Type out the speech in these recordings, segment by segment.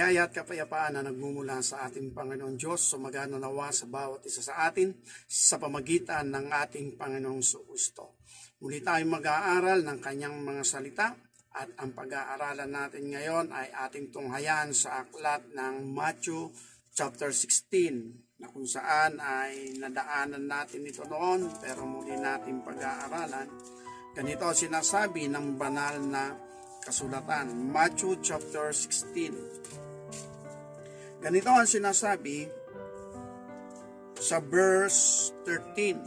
biyaya at kapayapaan na nagmumula sa ating Panginoon Diyos sumagana nawa sa bawat isa sa atin sa pamagitan ng ating Panginoong Kristo. Muli tayong mag-aaral ng kanyang mga salita at ang pag-aaralan natin ngayon ay ating tunghayan sa aklat ng Matthew chapter 16 na kung saan ay nadaanan natin ito noon pero muli natin pag-aaralan. Ganito sinasabi ng banal na kasulatan, Matthew chapter 16. Ganito ang sinasabi sa verse 13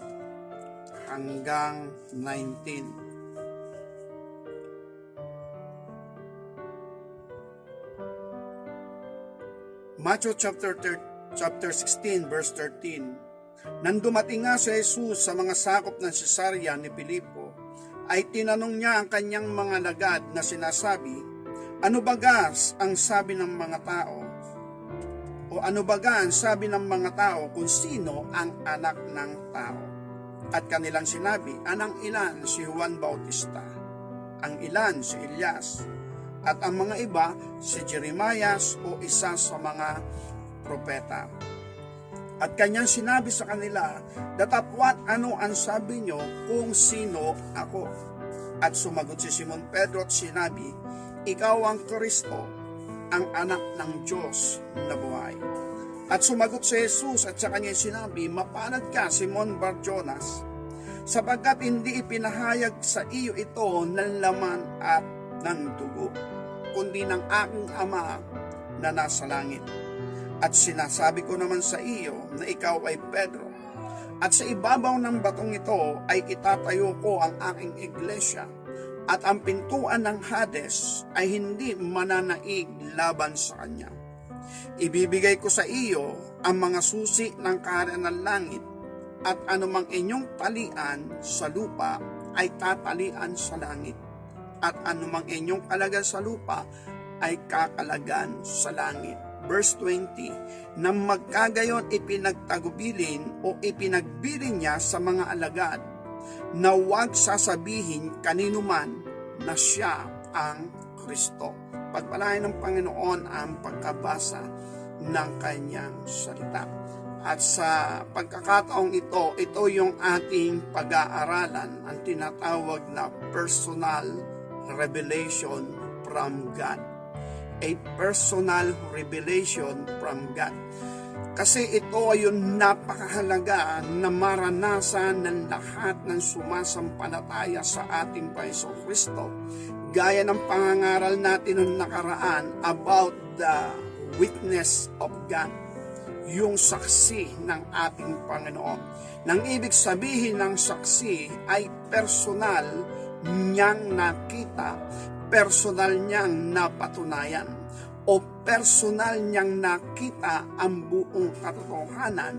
hanggang 19. Matthew chapter 16 verse 13. Nang dumating nga si Jesus sa mga sakop ng Cesarea ni Filipo, ay tinanong niya ang kanyang mga lagad na sinasabi, ano baga ang sabi ng mga tao? O ano baga ang sabi ng mga tao kung sino ang anak ng tao? At kanilang sinabi, anang ilan si Juan Bautista, ang ilan si Elias, at ang mga iba si Jeremias o isa sa mga propeta. At kanyang sinabi sa kanila, datapwat ano ang sabi nyo kung sino ako? At sumagot si Simon Pedro at sinabi, ikaw ang Kristo, ang anak ng Diyos na buhay. At sumagot si Jesus at sa kanyang sinabi, mapalad ka Simon Bar-Jonas, sapagkat hindi ipinahayag sa iyo ito ng laman at ng dugo, kundi ng aking Ama na nasa langit. At sinasabi ko naman sa iyo na ikaw ay Pedro. At sa ibabaw ng batong ito ay itatayo ko ang aking iglesia. At ang pintuan ng Hades ay hindi mananaig laban sa kanya. Ibibigay ko sa iyo ang mga susi ng kaharian ng langit. At anumang inyong talian sa lupa ay tatalian sa langit. At anumang inyong kalagan sa lupa ay kakalagan sa langit. Verse 20, nang magkagayon ipinagtagubilin o ipinagbilin niya sa mga alagad na huwag sasabihin kanino man na siya ang Kristo. Pagpalain ng Panginoon ang pagkabasa ng kanyang salita. At sa pagkakataong ito yung ating pag-aaralan, ang tinatawag na personal revelation from God. A personal revelation from God. Kasi ito ay yung napakahalaga na maranasan ng lahat ng sumasampalataya sa ating Panginoong Kristo. Gaya ng pangangaral natin noong nakaraan about the witness of God. Yung saksi ng ating Panginoon. Nang ibig sabihin ng saksi ay personal niyang nakita, personal niyang napatunayan o personal niyang nakita ang buong katotohanan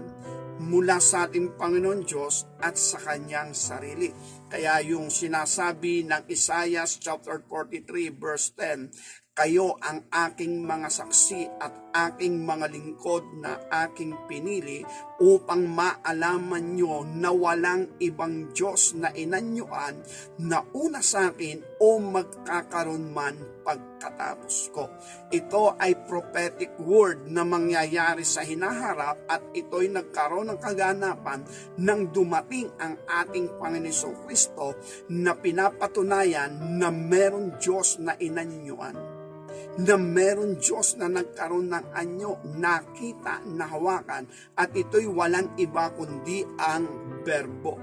mula sa ating Panginoon Diyos at sa kanyang sarili. Kaya yung sinasabi ng Isaiah chapter 43 verse 10, kayo ang aking mga saksi at aking mga lingkod na aking pinili upang maalaman nyo na walang ibang Diyos na inanyuan na una sa akin o magkakaroon man pagkatapos ko. Ito ay prophetic word na mangyayari sa hinaharap at ito'y nagkaroon ng kaganapan nang dumating ang ating Panginoon Kristo na pinapatunayan na meron Diyos na inanyuan. Na meron Diyos na nagkaroon ng anyo, nakita, nahawakan, at ito'y walang iba kundi ang berbo.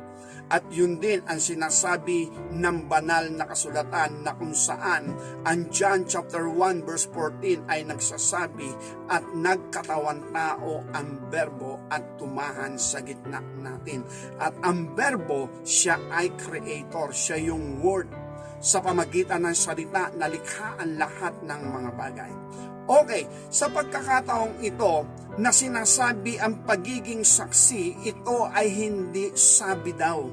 At yun din ang sinasabi ng banal na kasulatan na kung saan ang John chapter 1 verse 14 ay nagsasabi at nagkatawan tao ang berbo at tumahan sa gitna natin. At ang berbo, siya ay creator, siya yung word. Sa pamagitan ng salita na likha ang lahat ng mga bagay. Okay, sa pagkakataong ito na sinasabi ang pagiging saksi, ito ay hindi sabi daw.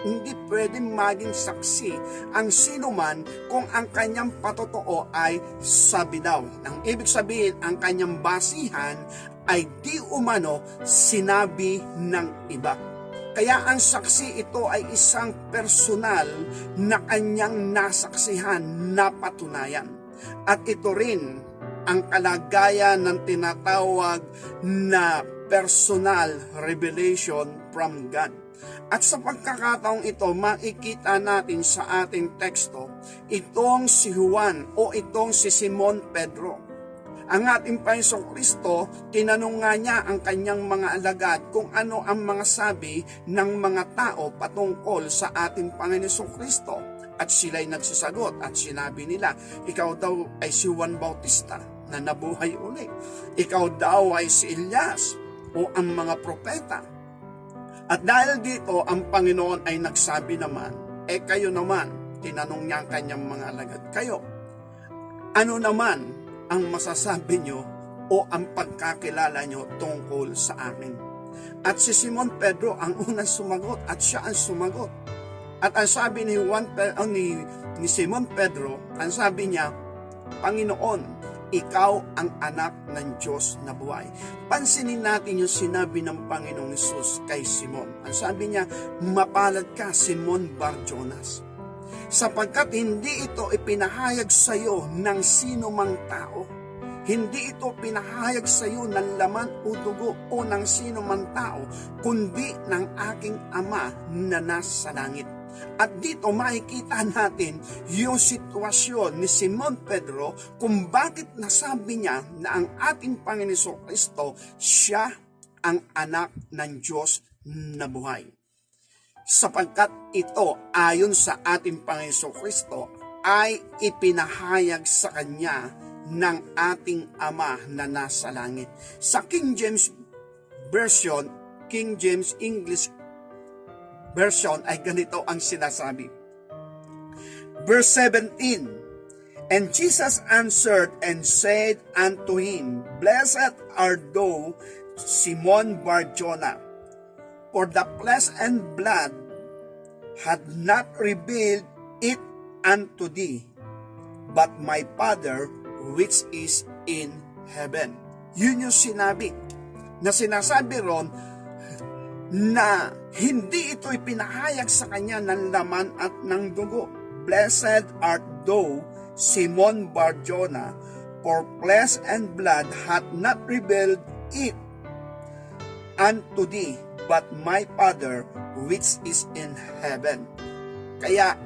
Hindi pwedeng maging saksi ang sinuman kung ang kanyang patotoo ay sabi daw. Ang ibig sabihin, ang kanyang basihan ay di umano sinabi ng iba. Kaya ang saksi ito ay isang personal na kanyang nasaksihan, napatunayan. At ito rin ang kalagayan ng tinatawag na personal revelation from God. At sa pagkakataong ito, makikita natin sa ating teksto, itong si Juan o itong si Simon Pedro. Ang ating Panginoong Kristo, tinanong nga niya ang kanyang mga alagad kung ano ang mga sabi ng mga tao patungkol sa ating Panginoong Kristo. At sila'y nagsasagot at sinabi nila, ikaw daw ay si Juan Bautista na nabuhay uli. Ikaw daw ay si Elias o ang mga propeta. At dahil dito, ang Panginoon ay nagsabi naman, kayo naman, tinanong niya ang kanyang mga alagad, kayo, ano naman ang masasabi nyo o ang pagkakilala nyo tungkol sa akin? At si Simon Pedro ang unang sumagot at siya ang sumagot. At ang sabi ni Simon Pedro, ang sabi niya, Panginoon, ikaw ang anak ng Diyos na buhay. Pansinin natin yung sinabi ng Panginoong Hesus kay Simon. Ang sabi niya, mapalad ka, Simon Bar-Jonas, sapagkat hindi ito ipinahayag sa iyo ng sino mang tao. Hindi ito pinahayag sa iyo ng laman o dugo o ng sino mang tao, kundi ng aking Ama na nasa langit. At dito makikita natin yung sitwasyon ni Simon Pedro kung bakit nasabi niya na ang ating Panginoon Kristo, siya ang anak ng Diyos na buhay. Sapagkat ito ayon sa ating Panginoon Kristo ay ipinahayag sa kanya ng ating Ama na nasa langit. Sa King James Version, King James English Version ay ganito ang sinasabi. Verse 17, and Jesus answered and said unto him, Blessed art thou, Simon Bar-Jona, for the flesh and blood had not revealed it unto thee, but my Father which is in heaven. Yun yung sinabi ron na hindi ito ipinahayag sa kanya ng laman at ng dugo. Blessed art thou, Simon Bar-Jona, for flesh and blood hath not revealed it unto thee, but my Father which is in heaven. Kaya,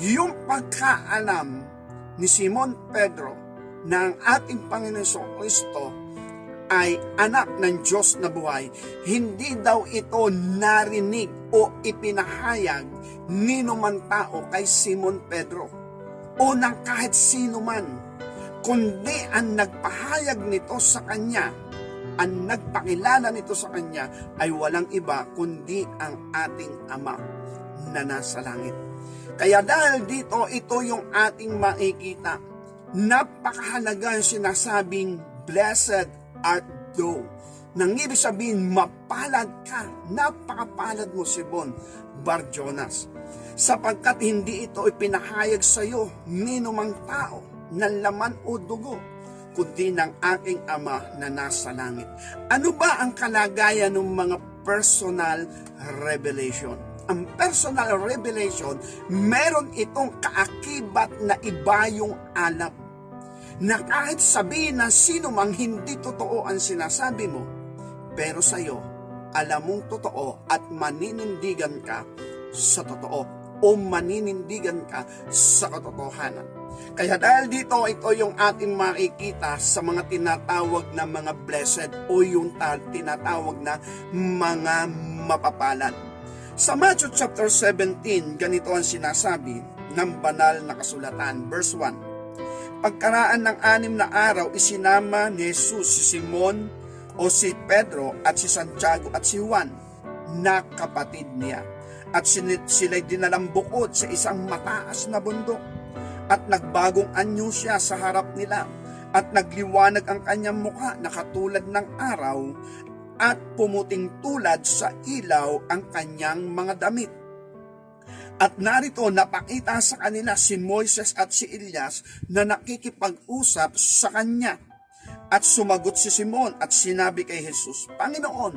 yung pagkaalam ni Simon Pedro na ang ating Panginoon Kristo ay anak ng Diyos na buhay, hindi daw ito narinig o ipinahayag nino man tao kay Simon Pedro o ng kahit sino man, kundi ang nagpahayag nito sa kanya, ang nagpakilala nito sa kanya ay walang iba kundi ang ating Ama na nasa langit. Kaya dahil dito, ito yung ating makikita. Napakahalaga yung sinasabing blessed art thou. Nang ibig sabihin, mapalad ka. Napakapalad mo, Simon Bar-Jonas. Sapagkat hindi ito ipinahayag sa iyo nino mang tao ng laman o dugo, kundi ng aking Ama na nasa langit. Ano ba ang kalagayan ng mga personal revelation? Ang personal revelation, meron itong kaakibat na iba yung alam. Na kahit sabihin ng sino mang hindi totoo ang sinasabi mo, pero sa iyo, alam mong totoo at maninindigan ka sa totoo o maninindigan ka sa katotohanan. Kaya dahil dito, ito yung ating makikita sa mga tinatawag na mga blessed o yung tinatawag na mga mapapalad. Sa Matthew chapter 17, ganito ang sinasabi ng banal na kasulatan, verse 1. Pagkaraan ng 6 na araw, isinama ni Jesus si Simon o si Pedro at si Santiago at si Juan na kapatid niya. At sila'y dinalang bukod sa isang mataas na bundok. At nagbagong anyo siya sa harap nila. At nagliwanag ang kanyang mukha na katulad ng araw at pumuting tulad sa ilaw ang kanyang mga damit. At narito napakita sa kanila si Moises at si Elias na nakikipag-usap sa kanya. At sumagot si Simon at sinabi kay Jesus, Panginoon,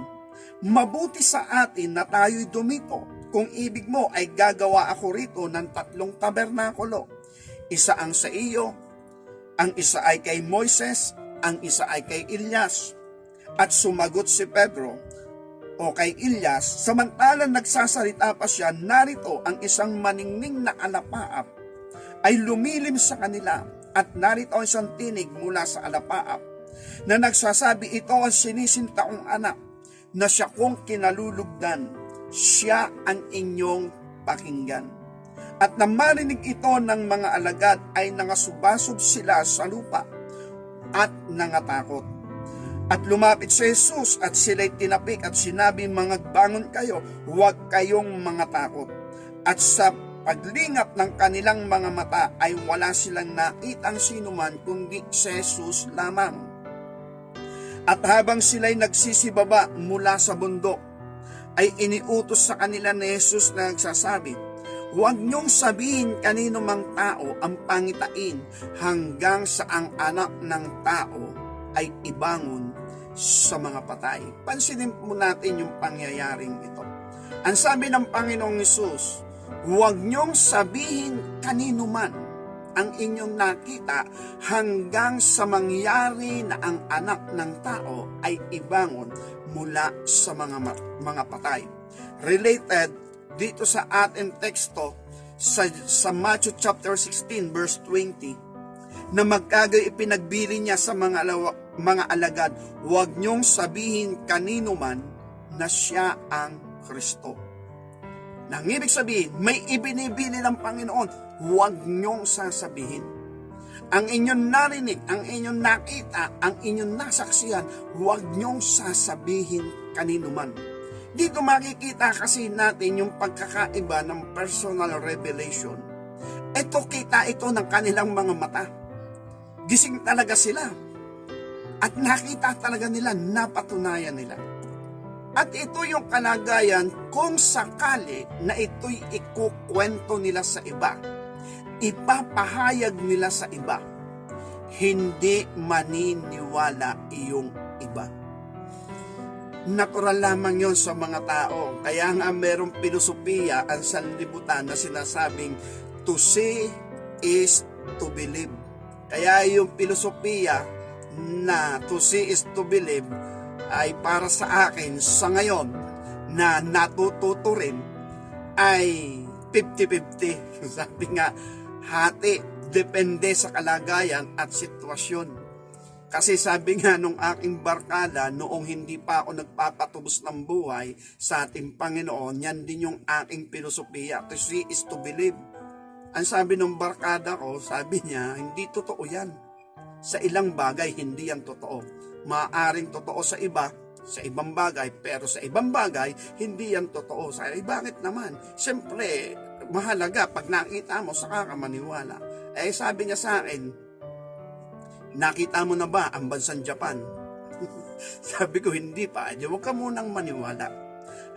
mabuti sa atin na tayo'y dumito. Kung ibig mo ay gagawa ako rito ng 3 tabernakulo. Isa ang sa iyo, Ang isa ay kay Moises, ang isa ay kay Elias. At sumagot si Pedro o kay Elias, samantalang nagsasalita pa siya, narito ang isang maningning na alapaap ay lumilim sa kanila, at narito ang isang tinig mula sa alapaap na nagsasabi, ito ang sinisinta kong anak na siya kong kinalulugdan, siya ang inyong pakinggan. At nang marinig ito ng mga alagad ay nangasubasog sila sa lupa at nangatakot. At lumapit si Jesus at sila'y tinapik at sinabi, mangagbangon kayo, huwag kayong mangatakot. At sa paglingap ng kanilang mga mata ay wala silang nakitang sinuman kundi si Jesus lamang. At habang sila'y nagsisibaba mula sa bundok, ay iniutos sa kanila ni Jesus na nagsasabi, huwag niyong sabihin kanino mang tao ang pangitain hanggang sa ang anak ng tao ay ibangon sa mga patay. Pansinin po natin yung pangyayaring ito. Ang sabi ng Panginoong Hesus, huwag niyong sabihin kanino man ang inyong nakita hanggang sa mangyari na ang anak ng tao ay ibangon mula sa mga patay. Related dito sa ating teksto sa Matthew chapter 16 verse 20 na magkagay ipinagbili niya sa mga alagad, huwag niyong sabihin kanino man na siya ang Kristo. Nang ibig sabihin, may ibinibili ng Panginoon, huwag niyong sasabihin. Ang inyong narinig, ang inyong nakita, ang inyong nasaksihan, huwag niyong sasabihin kanino man. Dito makikita kasi natin yung pagkakaiba ng personal revelation. Ito kita ito ng kanilang mga mata. Gising talaga sila. At nakita talaga nila, napatunayan nila. At ito yung kalagayan kung sakali na ito'y ikukwento nila sa iba. Ipapahayag nila sa iba. Hindi maniniwala iyong iba. Natural lamang yon sa mga tao. Kaya nga merong filosofiya ang sanlibutan na sinasabing to see is to believe. Kaya yung filosofiya na to see is to believe ay para sa akin sa ngayon na natututo rin ay 50-50. Sabi nga, hati, depende sa kalagayan at sitwasyon. Kasi sabi nga nung aking barkada, noong hindi pa ako nagpapatubos ng buhay sa ating Panginoon, yan din yung aking filosofiya. To see is to believe. Ang sabi ng barkada ko, sabi niya, hindi totoo yan. Sa ilang bagay, hindi yan totoo. Maaaring totoo sa iba, sa ibang bagay, pero sa ibang bagay, hindi yan totoo. Sabi, bakit naman? Siyempre, mahalaga, pag nakita mo, saka ka maniwala. Sabi niya sa akin, nakita mo na ba ang bansang Japan? Sabi ko, hindi pa. Huwag ka munang maniwala.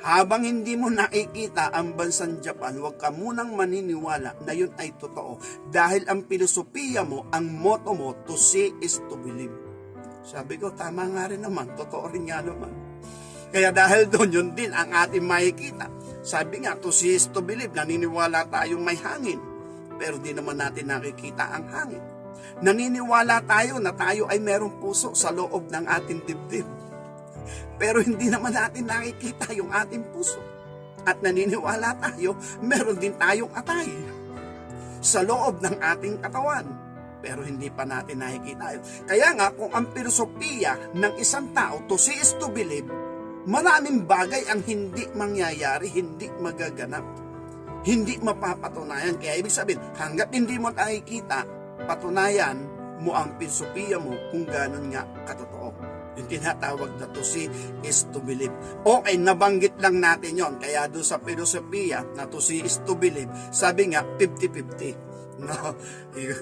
Habang hindi mo nakikita ang bansang Japan, huwag ka munang maniniwala na yun ay totoo. Dahil ang filosofiya mo, ang motto mo, to see is to believe. Sabi ko, tama nga rin naman. Totoo rin nga naman. Kaya dahil doon, yun din ang ating makikita. Sabi nga, to see is to believe. Naniniwala tayong may hangin. Pero di naman natin nakikita ang hangin. Naniniwala tayo na tayo ay merong puso sa loob ng ating dibdib. Pero hindi naman natin nakikita yung ating puso. At naniniwala tayo, meron din tayong atay sa loob ng ating katawan. Pero hindi pa natin nakikita yun. Kaya nga, kung ang filosofiya ng isang tao, to see is to believe, maraming bagay ang hindi mangyayari, hindi magaganap. Hindi mapapatunayan. Kaya ibig sabihin, hanggat hindi mo nakikita, patunayan mo ang filosofiya mo kung gano'n nga katotoo. Yung tinatawag na to see is to believe. Okay, nabanggit lang natin yon. Kaya doon sa filosofiya na to see is to believe, sabi nga 50-50. No,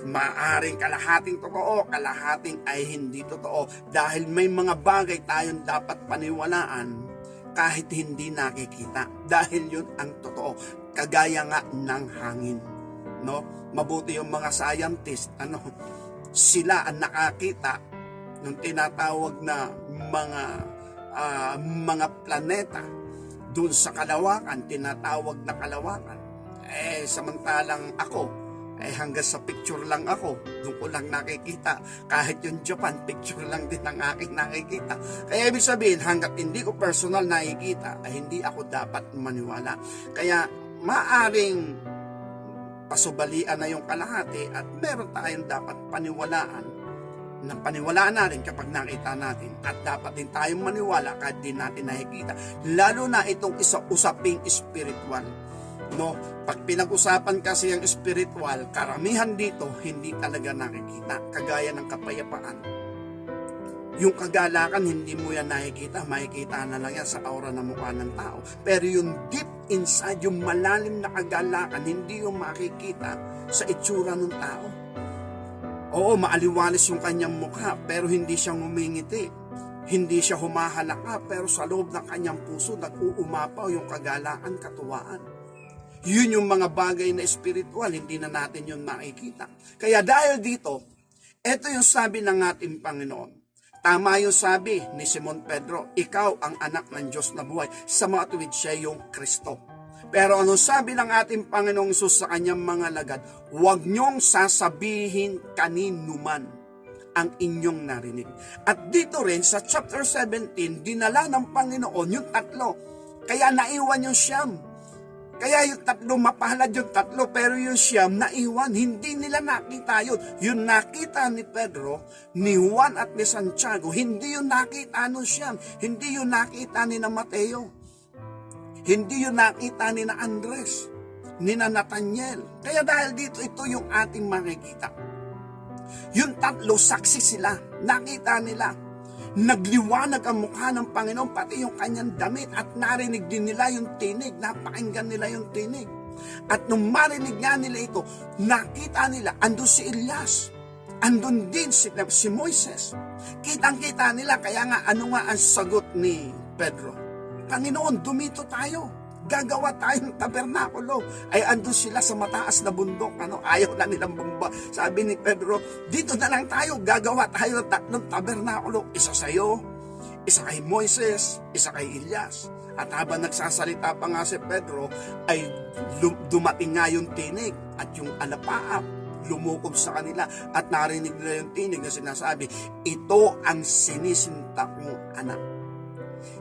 maaring kalahating totoo, kalahating ay hindi totoo. Dahil may mga bagay tayong dapat paniwalaan kahit hindi nakikita. Dahil yun ang totoo. Kagaya nga ng hangin. No? Mabuti yung mga scientist, sila ang nakakita ng tinatawag na mga planeta doon sa kalawakan, tinatawag na kalawakan. Samantalang ako, hanggang sa picture lang ako, doon ko lang nakikita. Kahit yung Japan, picture lang din ang aking nakikita. Kaya ibig sabihin, hanggat hindi ko personal nakikita, ay hindi ako dapat maniwala. Kaya maaring pasubalian na yung kalahati at meron tayong dapat paniwalaan na rin kapag nakita natin, at dapat din tayong maniwala kahit di natin nakikita, lalo na itong usaping spiritual, no? Pag pinag-usapan kasi ang spiritual, karamihan dito hindi talaga nakikita, kagaya ng kapayapaan. Yung kagalakan, hindi mo yan nakikita, makikita na lang yan sa aura ng mukha ng tao. Pero yung deep inside, yung malalim na kagalakan, hindi yung makikita sa itsura ng tao. Oo, maaliwalis yung kanyang mukha, pero hindi siya ngumingiti. Hindi siya humahalaka, pero sa loob ng kanyang puso, nag-uumapaw yung kagalakan, katuwaan. Yun yung mga bagay na spiritual, hindi na natin yun makikita. Kaya dahil dito, ito yung sabi ng ating Panginoon. Tama yung sabi ni Simon Pedro, ikaw ang anak ng Diyos na buhay. Sa mga tuwid, siya yung Kristo. Pero anong sabi ng ating Panginoong Hesus sa kanyang mga lagad? Huwag niyong sasabihin kaninuman ang inyong narinig. At dito rin sa chapter 17, dinala ng Panginoon yung tatlo. Kaya naiwan yung siyam. Kaya yung tatlo, mapalad yung tatlo, pero yung siyam naiwan. Hindi nila nakita yun. Yung nakita ni Pedro, ni Juan at ni Santiago, hindi yung nakita ng siyam. Hindi yung nakita ni na Mateo. Hindi yun nakita ni na Andres, ni na Nathaniel. Kaya dahil dito, ito yung ating makikita. Yung tatlo, saksi sila. Nakita nila. Nagliwanag ang mukha ng Panginoon, pati yung kanyang damit. At narinig din nila yung tinig. Napakinggan nila yung tinig. At nung marinig nga nila ito, nakita nila, andun si Elias. Andun din si Moises. Kitang-kita nila, kaya nga, ano nga ang sagot ni Pedro? Panginoon, dumito tayo. Gagawa tayo ng tabernakulo. Ay andun sila sa mataas na bundok. Ayaw na nilang bumba. Sabi ni Pedro, dito na lang tayo. Gagawa tayo ng tatlong tabernakulo. Isa sa iyo, isa kay Moises, isa kay Elias. At habang nagsasalita pa nga si Pedro, ay dumating nga yung tinig at yung alapaap lumukob sa kanila at narinig nila yung tinig na sinasabi, ito ang sinisinta kong anak.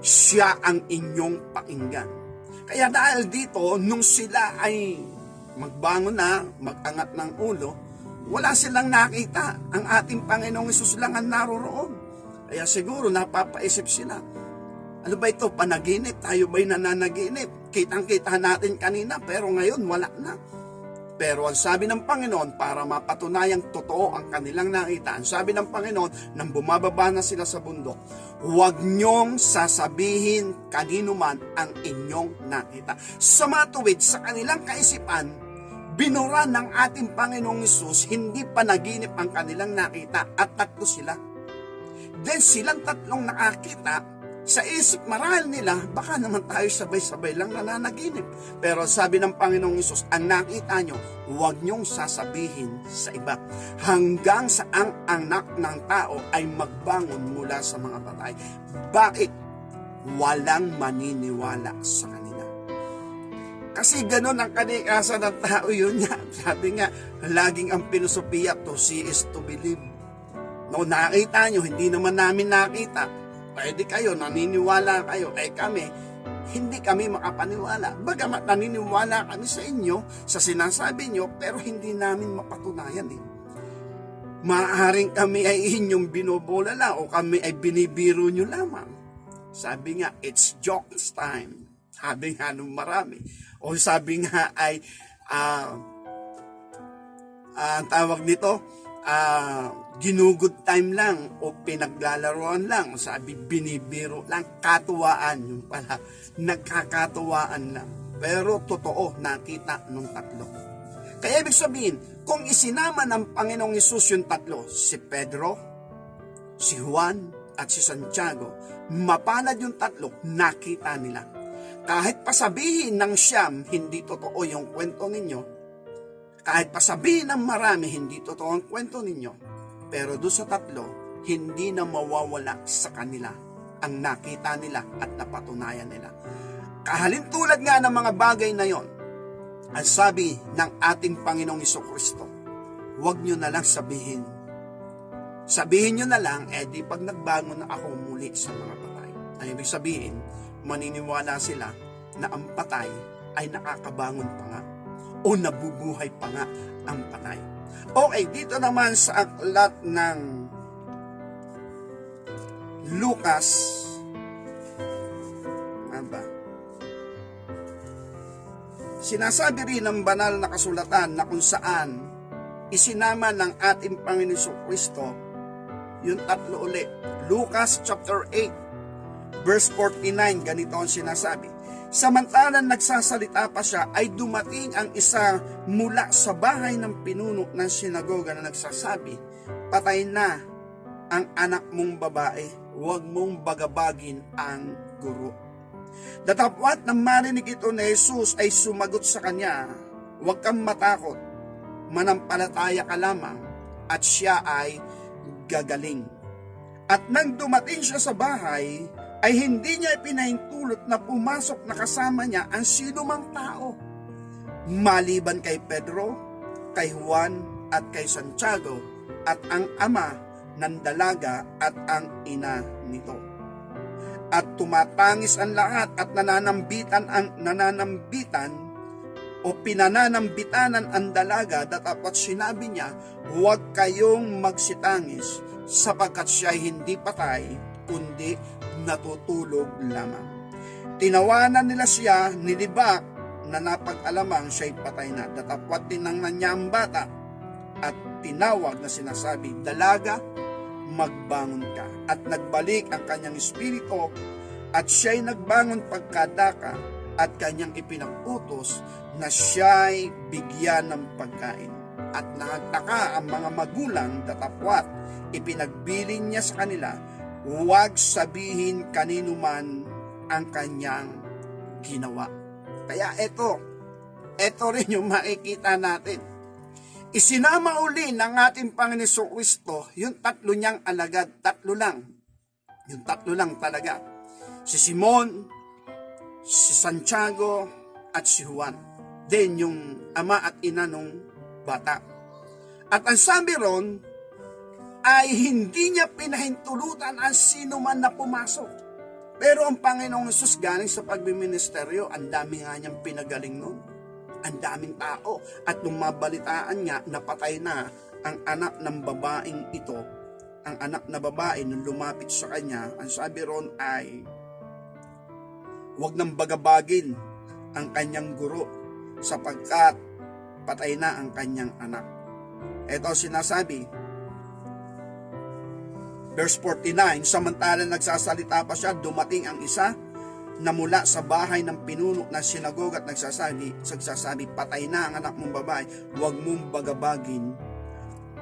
Siya ang inyong pakinggan. Kaya dahil dito, nung sila ay magbangon na, mag-angat ng ulo, wala silang nakita. Ang ating Panginoong Hesus lang ang naroroon. Kaya siguro napapaisip sila, ano ba ito, panaginip? Tayo ba'y nananaginip? Kitang-kita natin kanina, pero ngayon wala na. Pero ang sabi ng Panginoon, para mapatunayang totoo ang kanilang nakita, ang sabi ng Panginoon, nang bumababa na sila sa bundok, huwag niyong sasabihin kanino man ang inyong nakita. Sa matuwid, sa kanilang kaisipan, binura ng ating Panginoong Hesus, hindi panaginip ang kanilang nakita, at tatlo sila. Then silang tatlong nakakita, sa isip marahil nila, baka naman tayo sabay-sabay lang nananaginip. Pero sabi ng Panginoong Hesus, ang nakita nyo, huwag nyong sasabihin sa iba. Hanggang sa ang anak ng tao ay magbangon mula sa mga patay. Bakit? Walang maniniwala sa kanila. Kasi ganun ang kalikasan ng tao, yun nga. Sabi nga, laging ang filosofiya, to see is to believe. No, nakita nyo, hindi naman namin nakita. Pwede kayo, naniniwala kayo. Kami, hindi kami makapaniwala. Bagamat naniniwala kami sa inyo, sa sinasabi nyo, pero hindi namin mapatunayan. Maaaring kami ay inyong binobola lang o kami ay binibiro nyo lamang. Sabi nga, it's jokes time. Sabi nga nung marami. O sabi nga ay, ang tawag nito, ginugod time lang o pinaglalaroan lang. Sabi, binibiro lang, katuwaan. Yung pala, nagkakatuwaan lang. Pero totoo, nakita nung tatlo. Kaya ibig sabihin, kung isinama ng Panginoong Hesus yung tatlo, si Pedro, si Juan, at si Santiago, mapalad yung tatlo, nakita nila. Kahit pasabihin ng siyam, hindi totoo yung kwento ninyo, kahit pasabihin ng marami, hindi totoo ang kwento ninyo, pero doon sa tatlo, hindi na mawawala sa kanila ang nakita nila at napatunayan nila. Kahalintulad nga ng mga bagay na yon, Ang sabi ng ating Panginoong Jesucristo, huwag nyo na lang sabihin. Sabihin nyo na lang, di pag nagbangon na ako muli sa mga patay. Ang ibig sabihin, maniniwala sila na ang patay ay nakakabangon pa nga o nabubuhay pa nga ang patay. Okay, dito naman sa aklat ng Lucas, sinasabi rin ng banal na kasulatan na kung saan isinama ng ating Panginoon Kristo yung tatlo ulit. Lucas chapter 8 verse 49, ganito ang sinasabi. Samantalang nagsasalita pa siya, ay dumating ang isa mula sa bahay ng pinuno ng sinagoga na nagsasabi, patay na ang anak mong babae, huwag mong bagabagin ang guro. Datapwat nang marinig ito ni Jesus ay sumagot sa kanya, huwag kang matakot, manampalataya ka lamang at siya ay gagaling. At nang dumating siya sa bahay, ay hindi niya ipinahintulot na pumasok na kasama niya ang sinumang tao, maliban kay Pedro, kay Juan at kay Santiago at ang ama ng dalaga at ang ina nito. At tumatangis ang lahat at nananambitan o pinananambitanan ang dalaga, datapwat sinabi niya, huwag kayong magsitangis sapagkat siya ay hindi patay kundi natutulog lamang. Tinawanan nila siya, nilibak na napag-alamang siya'y patay na. Datapwat tinangnan niya ang bata at tinawag na sinasabi, dalaga, magbangon ka. At nagbalik ang kanyang espiritu at siya'y nagbangon pagkadaka at kanyang ipinagutos na siya'y bigyan ng pagkain. At nagtaka ang mga magulang, datapwat ipinagbilin niya sa kanila, huwag sabihin kanino man ang kanyang ginawa. Kaya ito rin yung makikita natin. Isinama uli ng ating Panginoon Kristo yung tatlo niyang alagad, tatlo lang. Yung tatlo lang talaga. Si Simon, si Santiago, at si Juan. Then yung ama at ina nung bata. At ang sabi ron, ay hindi niya pinahintulutan ang sino man na pumasok. Pero ang Panginoong Hesus galing sa pagbiministeryo, ang dami nga niyang pinagaling nun. Ang daming tao. At nung mabalitaan niya, napatay na ang anak ng babaeng ito. Ang anak na babae, nung lumapit sa kanya, ang sabi ron ay, huwag nang bagabagin ang kanyang guro sapagkat patay na ang kanyang anak. Ito sinasabi, verse 49, samantalang nagsasalita pa siya, dumating ang isa na mula sa bahay ng pinuno ng sinagoga at nagsasabi, patay na ang anak mong babae, huwag mong bagabagin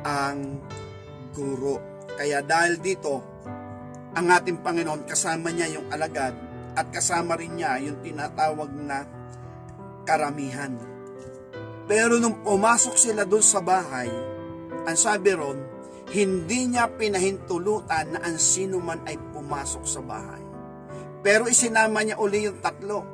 ang guro. Kaya dahil dito, ang ating Panginoon, kasama niya yung alagad at kasama rin niya yung tinatawag na karamihan. Pero nung pumasok sila doon sa bahay, ang sabi ron, hindi niya pinahintulutan na ang sino man ay pumasok sa bahay. Pero isinama niya uli yung tatlo,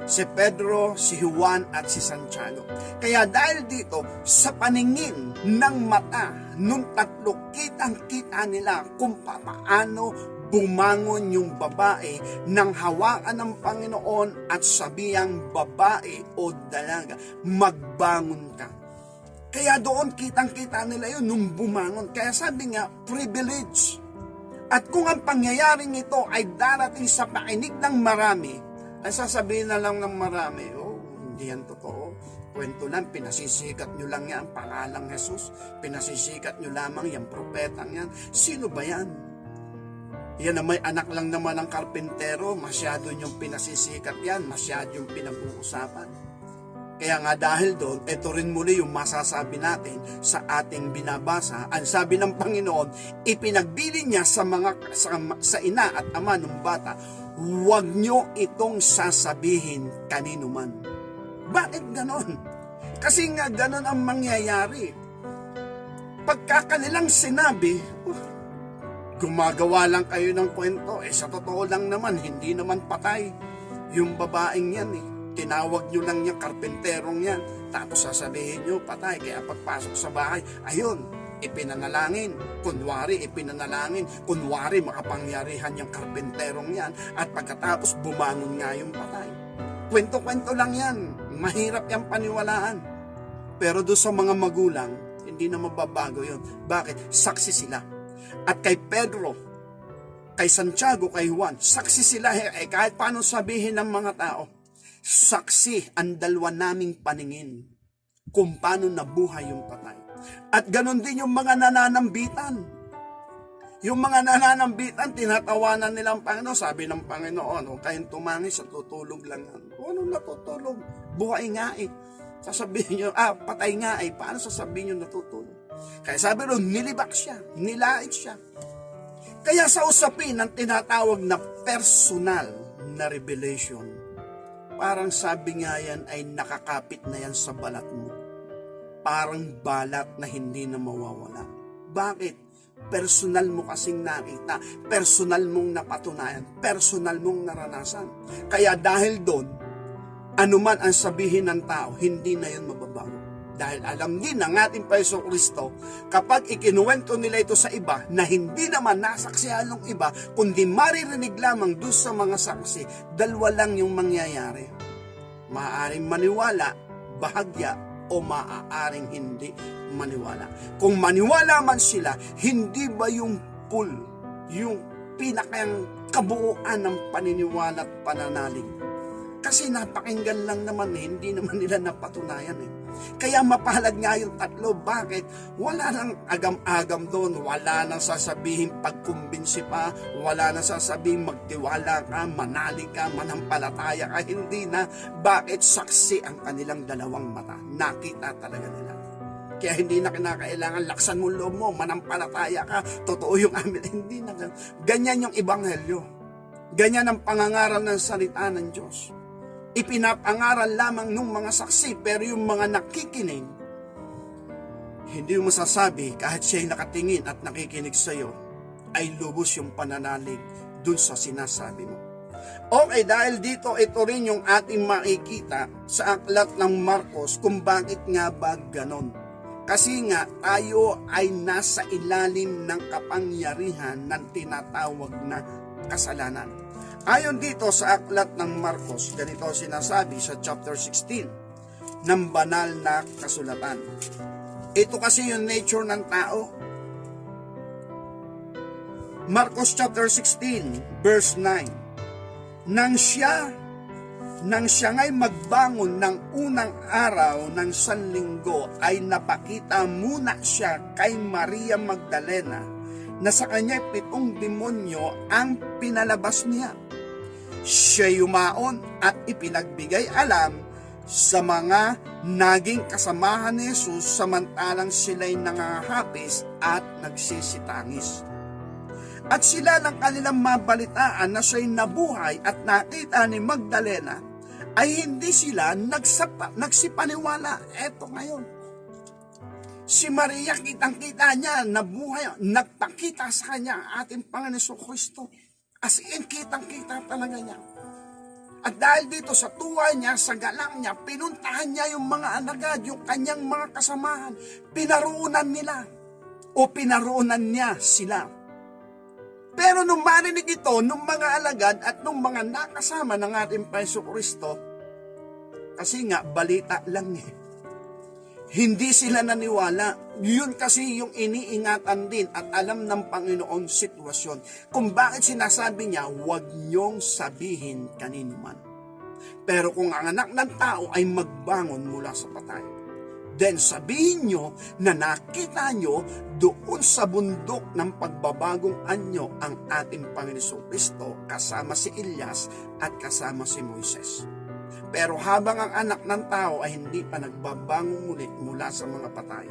si Pedro, si Juan at si Santiago. Kaya dahil dito, sa paningin ng mata nung tatlo, kitang-kita nila kung paano bumangon yung babae nang hawakan ng Panginoon at sabihang, babae o dalaga, magbangon ka. Kaya doon kitang-kita nila yun nung bumangon. Kaya sabi nga, privilege. At kung ang pangyayaring ito ay darating sa pakinig ng marami, ay sasabihin na lang ng marami, hindi yan totoo. Kwento lang, pinasisikat nyo lang yan, pangalang Jesus. Pinasisikat nyo lamang yung propetang yan. Sino ba yan? Yan na may anak lang naman ng karpintero, masyado yung pinasisikat yan, masyado yung pinag-uusapan. Kaya nga dahil doon, ito rin muli yung masasabi natin sa ating binabasa. Ang sabi ng Panginoon, ipinagbili niya sa ina at ama ng bata, huwag nyo itong sasabihin kanino man. Bakit ganon? Kasi nga ganon ang mangyayari. Pagka kanilang sinabi, gumagawa lang kayo ng kwento, sa totoo lang naman, hindi naman patay yung babaeng yan tinawag nyo lang yung karpenterong yan, tapos sasabihin nyo, patay. Kaya pagpasok sa bahay, ayun, ipinanalangin. Kunwari, makapangyarihan yung karpenterong yan. At pagkatapos, bumangon nga yung patay. Kwento-kwento lang yan. Mahirap yung paniwalaan. Pero doon sa mga magulang, hindi na mababago yun. Bakit? Saksi sila. At kay Pedro, kay Santiago, kay Juan, saksi sila. Kahit paano sabihin ng mga tao, saksi ang dalawa naming paningin kung paano nabuhay yung patay. At ganon din yung mga nananambitan. Yung mga nananambitan, tinatawanan nilang Panginoon. Sabi ng Panginoon, huwag kayong tumangis, tutulog lang yan. Ano natutulog? Buhay nga eh. Sasabihin nyo, patay nga eh. Paano sasabihin nyo natutulog? Kaya sabi ron, nilibak siya, nilait siya. Kaya sa usapin ng tinatawag na personal na revelation, parang sabi nga yan ay nakakapit na yan sa balat mo. Parang balat na hindi na mawawala. Bakit? Personal mo kasing nakita, personal mong napatunayan, personal mong naranasan. Kaya dahil doon, anuman ang sabihin ng tao, hindi na yun mababago. Dahil alam din ng ating Paiso Kristo, kapag ikinuwento nila ito sa iba, na hindi naman nasaksihan ng iba, kundi maririnig lamang doon sa mga saksi, dalawa lang yung mangyayari. Maaaring maniwala, bahagya, o maaaring hindi maniwala. Kung maniwala man sila, hindi ba yung full, yung pinakang kabuuan ng paniniwala at pananalig? Kasi napakinggan lang naman hindi naman nila napatunayan eh. Kaya mapalad nga yung tatlo. Bakit? Wala nang agam-agam doon. Wala nang sasabihin pagkumbinsi pa. Wala nang sasabihin magtiwala ka, manalig ka, manampalataya ka. Hindi na. Bakit? Saksi ang kanilang dalawang mata. Nakita talaga nila. Kaya hindi na kinakailangan laksan mo loob mo, manampalataya ka, totoo yung amin. Hindi na. Ganyan yung ebanghelyo. Ganyan ang pangangaral ng salita ng Diyos. Ipinapangaral lamang ng mga saksi, pero yung mga nakikinig, hindi mo masasabi kahit siya'y nakatingin at nakikinig sa'yo, ay lubos yung pananalig dun sa sinasabi mo. Okay, dahil dito, ito rin yung ating makikita sa aklat ng Marcos kung bakit nga ba ganon. Kasi nga, tayo ay nasa ilalim ng kapangyarihan ng tinatawag na kasalanan. Ayon dito sa aklat ng Marcos, ganito sinasabi sa chapter 16 ng banal na kasulatan. Ito kasi yung nature ng tao. Marcos chapter 16 verse 9. Nang siya ngay magbangon ng unang araw ng sanlinggo ay napakita muna siya kay Maria Magdalena na sa kanya 7 demonyo ang pinalabas niya. Siya yumaon at ipinagbigay alam sa mga naging kasamahan ni Jesus samantalang sila'y nangahapis at nagsisitangis. At sila ng kanilang mabalitaan na siya'y nabuhay at nakita ni Magdalena ay hindi sila nagsipaniwala. Eto ngayon. Si Maria, kitang-kita niya, nabuhay, nagpakita sa kanya ang ating Panginoon Kristo. As in, kitang-kita talaga niya. At dahil dito sa tuwa niya, sa galang niya, pinuntahan niya yung mga alagad, yung kanyang mga kasamahan. Pinaruunan nila o pinaruunan niya sila. Pero nung marinig ito, nung mga alagad at nung mga nakasama ng ating Paiso Kristo, kasi nga, balita lang eh. Hindi sila naniwala. Yun kasi yung iniingatan din at alam ng Panginoon sitwasyon. Kung bakit sinasabi niya, huwag niyong sabihin kanino man. Pero kung ang anak ng tao ay magbangon mula sa patay, then sabihin niyo na nakita niyo doon sa bundok ng pagbabagong anyo ang ating Panginoon Kristo kasama si Elias at kasama si Moises. Pero habang ang anak ng tao ay hindi pa nagbabangon muli mula sa mga patay,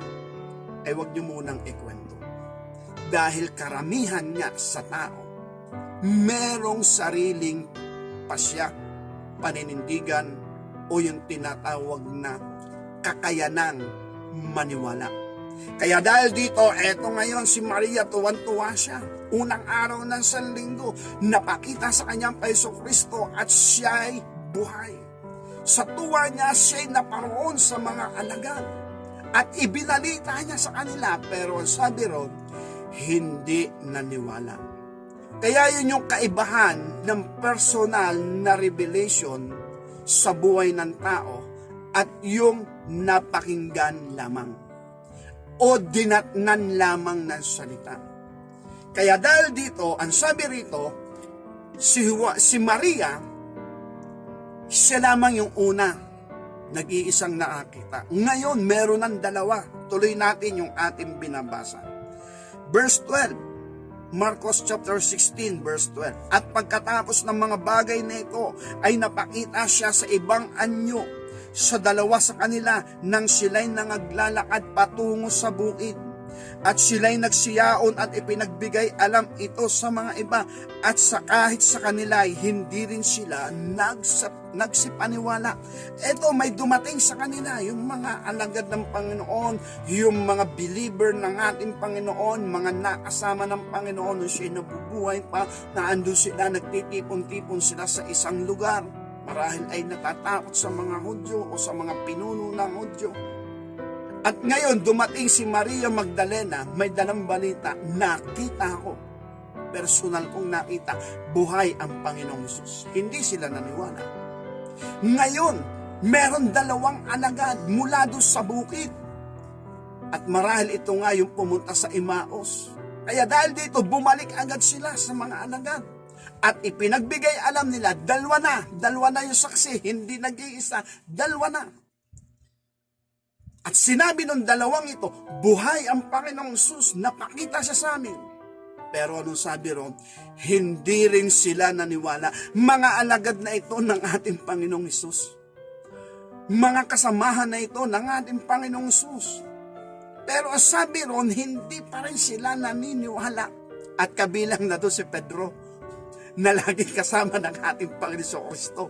ay huwag niyo munang ikwento. Dahil karamihan niya sa tao, merong sariling pasya, paninindigan, o yung tinatawag na kakayanang maniwala. Kaya dahil dito, eto ngayon si Maria, tuwan-tuwa siya. Unang araw ng sanlinggo, napakita sa kanyang Paiso Kristo at siya'y buhay. Sa tuwa niya, siya'y naparoon sa mga alagad. At ibinalita niya sa kanila, pero sabi ron, hindi naniwala. Kaya yun yung kaibahan ng personal na revelation sa buhay ng tao at yung napakinggan lamang o dinatnan lamang ng salita. Kaya dahil dito, ang sabi rito, si Maria, siya lamang yung una, nag-iisang nakakita. Ngayon, meron ng dalawa. Tuloy natin yung ating binabasa. Verse 12, Marcos chapter 16, verse 12. At pagkatapos ng mga bagay na ito, ay napakita siya sa ibang anyo, sa dalawa sa kanila, nang sila'y nangaglalakad patungo sa bukid. At sila'y nagsiyaon at ipinagbigay alam ito sa mga iba, at sa kahit sa kanila hindi rin sila nagsipaniwala. Ito, may dumating sa kanila, yung mga alagad ng Panginoon, yung mga believer ng ating Panginoon, mga nakasama ng Panginoon, nung siya'y nabubuhay pa, na ando sila, nagtitipon-tipon sila sa isang lugar. Marahil ay natatakot sa mga Hudyo o sa mga pinuno ng Hudyo. At ngayon, dumating si Maria Magdalena, may dalang balita, nakita ko, personal kong nakita, buhay ang Panginoong Hesus. Hindi sila naniwala. Ngayon, meron dalawang alagad mula doon sa bukid. At marahil ito nga yung pumunta sa Emmaus. Kaya dahil dito, bumalik agad sila sa mga alagad. At ipinagbigay alam nila, dalawa na yung saksi, hindi nag-iisa, dalawa na. At sinabi ng dalawang ito, buhay ang Panginoong Hesus, napakita siya sa amin. Pero anong sabi ron? Hindi rin sila naniwala. Mga alagad na ito ng ating Panginoong Hesus. Mga kasamahan na ito ng ating Panginoong Hesus. Pero sabi ron, hindi pa rin sila naniniwala. At kabilang na doon si Pedro, na laging kasama ng ating Panginoong Kristo.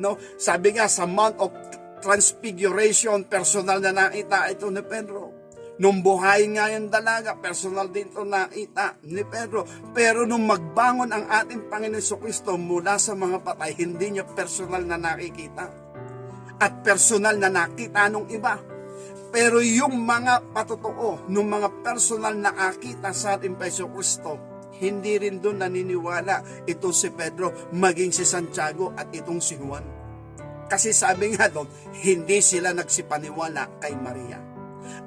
No? Sabi nga sa Mount of Transfiguration, personal na nakita ito ni Pedro. Nung buhay nga yung dalaga, personal din ito nakita ni Pedro. Pero nung magbangon ang ating Panginoon Kristo mula sa mga patay, hindi niya personal na nakikita. At personal na nakita nung iba. Pero yung mga patotoo, nung mga personal na nakita sa ating Panginoon Kristo, hindi rin doon naniniwala itong si Pedro, maging si Santiago at itong si Juan. Kasi sabi nga doon, hindi sila nagsipaniwala kay Maria.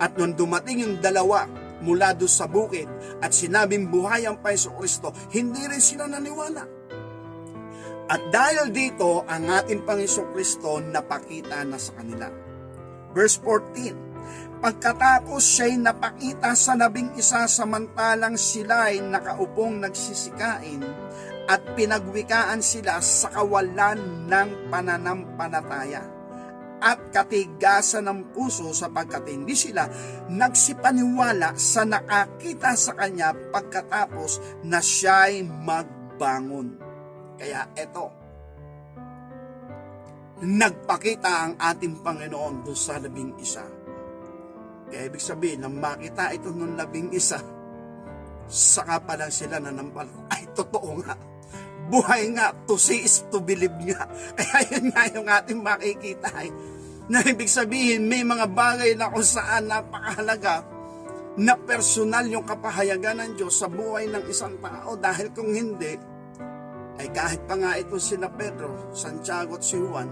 At nung dumating yung dalawa mula doon sa bukid at sinabing buhay ang Panginoong Kristo, hindi rin sila naniwala. At dahil dito, ang ating Panginoong Kristo napakita na sa kanila. Verse 14, pagkatapos siya'y napakita sa 11 samantalang sila'y nakaupong nagsisikain, at pinagwikaan sila sa kawalan ng pananampalataya at katigasan ng puso sapagkat hindi sila nagsipaniwala sa nakakita sa kanya pagkatapos na siya'y magbangon. Kaya eto, nagpakita ang ating Panginoon doon sa 11. Kaya ibig sabihin, nang makita ito ng 11, saka pa lang sila nanampalataya. Ay, totoo nga. Buhay nga, to see is to believe nga. Kaya yun nga yung ating makikita. Na ibig sabihin, may mga bagay na kung saan napakahalaga na personal yung kapahayagan ng Diyos sa buhay ng isang tao. Dahil kung hindi, ay kahit pa nga ito sina Pedro, Santiago at si Juan,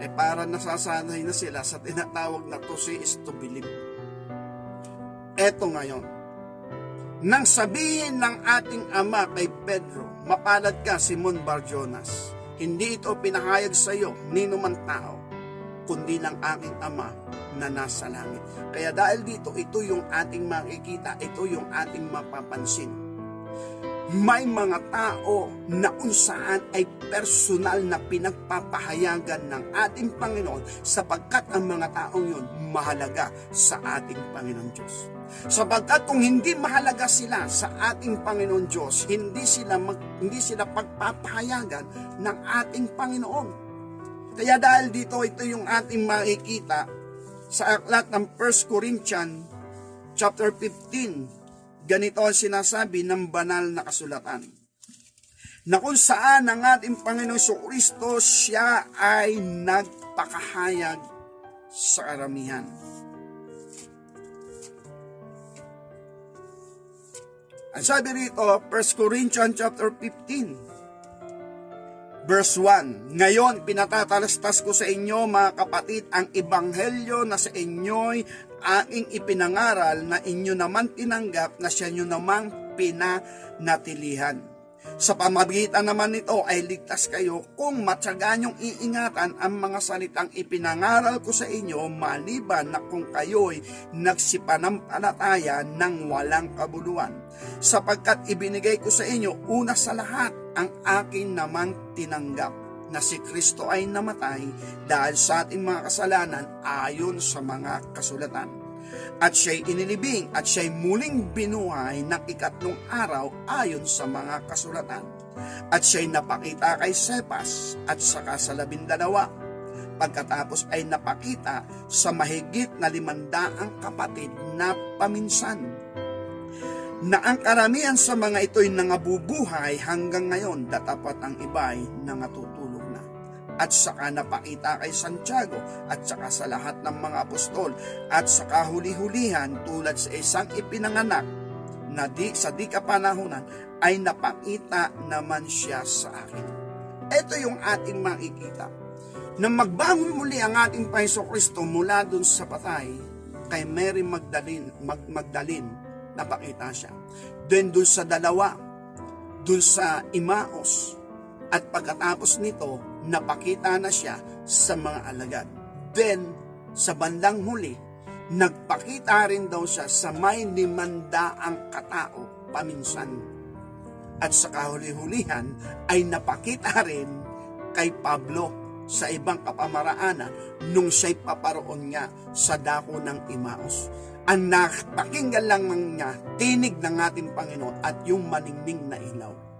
ay para nasasanay na sila sa tinatawag na to see is to believe. Eto ngayon, nang sabihin ng ating ama kay Pedro, mapalad ka, Simon Bar-Jonas, hindi ito pinahayag sa iyo ni numan tao, kundi ng aking ama na nasa langit. Kaya dahil dito, ito yung ating makikita, ito yung ating mapapansin. May mga tao na kung saan ay personal na pinagpapahayagan ng ating Panginoon sapagkat ang mga taong yun mahalaga sa ating Panginoon Diyos. Sapagkat kung hindi mahalaga sila sa ating Panginoon Diyos, hindi sila pagpapahayagan ng ating Panginoon. Kaya dahil dito, ito yung ating makikita sa aklat ng 1 Corinthians chapter 15. Ganito ang sinasabi ng banal na kasulatan. na kung saan ang ating Panginoong Jesucristo siya ay nagpakahayag sa karamihan. Ang sabi rito, 1 Corinthians chapter 15, verse 1, ngayon pinatatalastas ko sa inyo mga kapatid ang ebanghelyo na sa inyo'y aking ipinangaral na inyo naman tinanggap na siya nyo namang pinanatilihan. Sa pamagitan naman nito ay ligtas kayo kung matyaga niyong iingatan ang mga salitang ipinangaral ko sa inyo maliban na kung kayo'y nagsipanampalataya ng walang kabuluhan. Sapagkat ibinigay ko sa inyo una sa lahat ang akin namang tinanggap na si Kristo ay namatay dahil sa ating mga kasalanan ayon sa mga kasulatan. At siya'y inilibing at siya'y muling binuhay ng ikatlong araw ayon sa mga kasulatan. At siya'y napakita kay Cephas at saka sa 12. Pagkatapos ay napakita sa mahigit na 500 kapatid na paminsan. Na ang karamihan sa mga ito'y nangabubuhay hanggang ngayon, datapat ang iba'y nangatutulog na. At saka napakita kay Santiago at saka sa lahat ng mga apostol at saka huli-hulihan tulad sa isang ipinanganak na sa di kapanahunan ay napakita naman siya sa akin. Ito yung ating makikita na magbangon muli ang ating Panginoong Kristo mula dun sa patay kay Mary Magdalene, napakita siya. Then dun sa 2, dun sa Imaos, at pagkatapos nito, napakita na siya sa mga alagad. Then, sa bandang huli, nagpakita rin daw siya sa may 500 katao paminsan. At sa kahuli-hulihan, ay napakita rin kay Pablo sa ibang kapamaraanan nung siya'y paparoon nga sa dako ng Imaos. Ang napakinggan lang niya, tinig ng ating Panginoon at yung maningning na ilaw.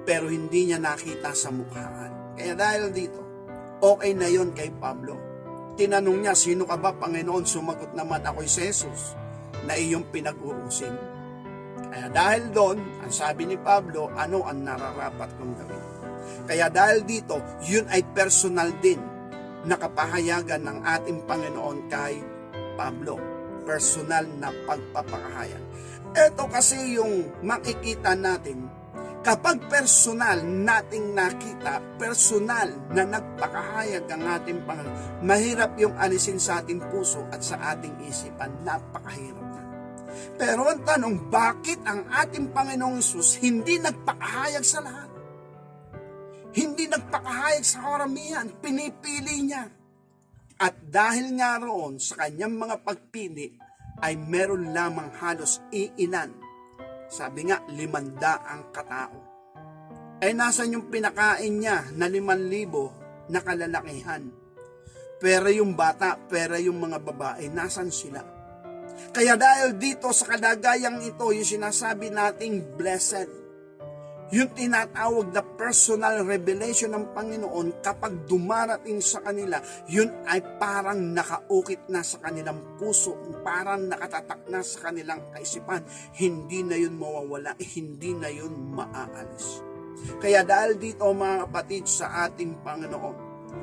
Pero hindi niya nakita sa mukhaan. Kaya dahil dito, okay na yon kay Pablo. Tinanong niya, sino ka ba, Panginoon? Sumagot naman, ako'y si Jesus na iyong pinag-uusin. Kaya dahil doon, ang sabi ni Pablo, ano ang nararapat kong gawin? Kaya dahil dito, yun ay personal din na kapahayagan ng ating Panginoon kay Pablo. Personal na pagpapakahayag. Ito kasi yung makikita natin. Kapag personal nating nakita, personal na nagpakahayag ang ating Panginoon, mahirap yung alisin sa ating puso at sa ating isipan. Napakahirap na. Pero ang tanong, bakit ang ating Panginoong Hesus hindi nagpakahayag sa lahat? Hindi nagpakahayag sa karamihan, pinipili niya. At dahil nga roon sa kanyang mga pagpili, ay meron lamang halos iilan. Sabi nga, 500 katao. Eh, nasan yung pinakain niya na 5,000 na kalalakihan? Pero yung bata, pero yung mga babae, nasan sila? Kaya dahil dito sa kalagayang ito, yung sinasabi nating blessed, yung tinatawag na personal revelation ng Panginoon, kapag dumarating sa kanila, yun ay parang nakaukit na sa kanilang puso, parang nakatatak na sa kanilang kaisipan. Hindi na yun mawawala, hindi na yun maaalis. Kaya dahil dito mga kapatid sa ating Panginoon,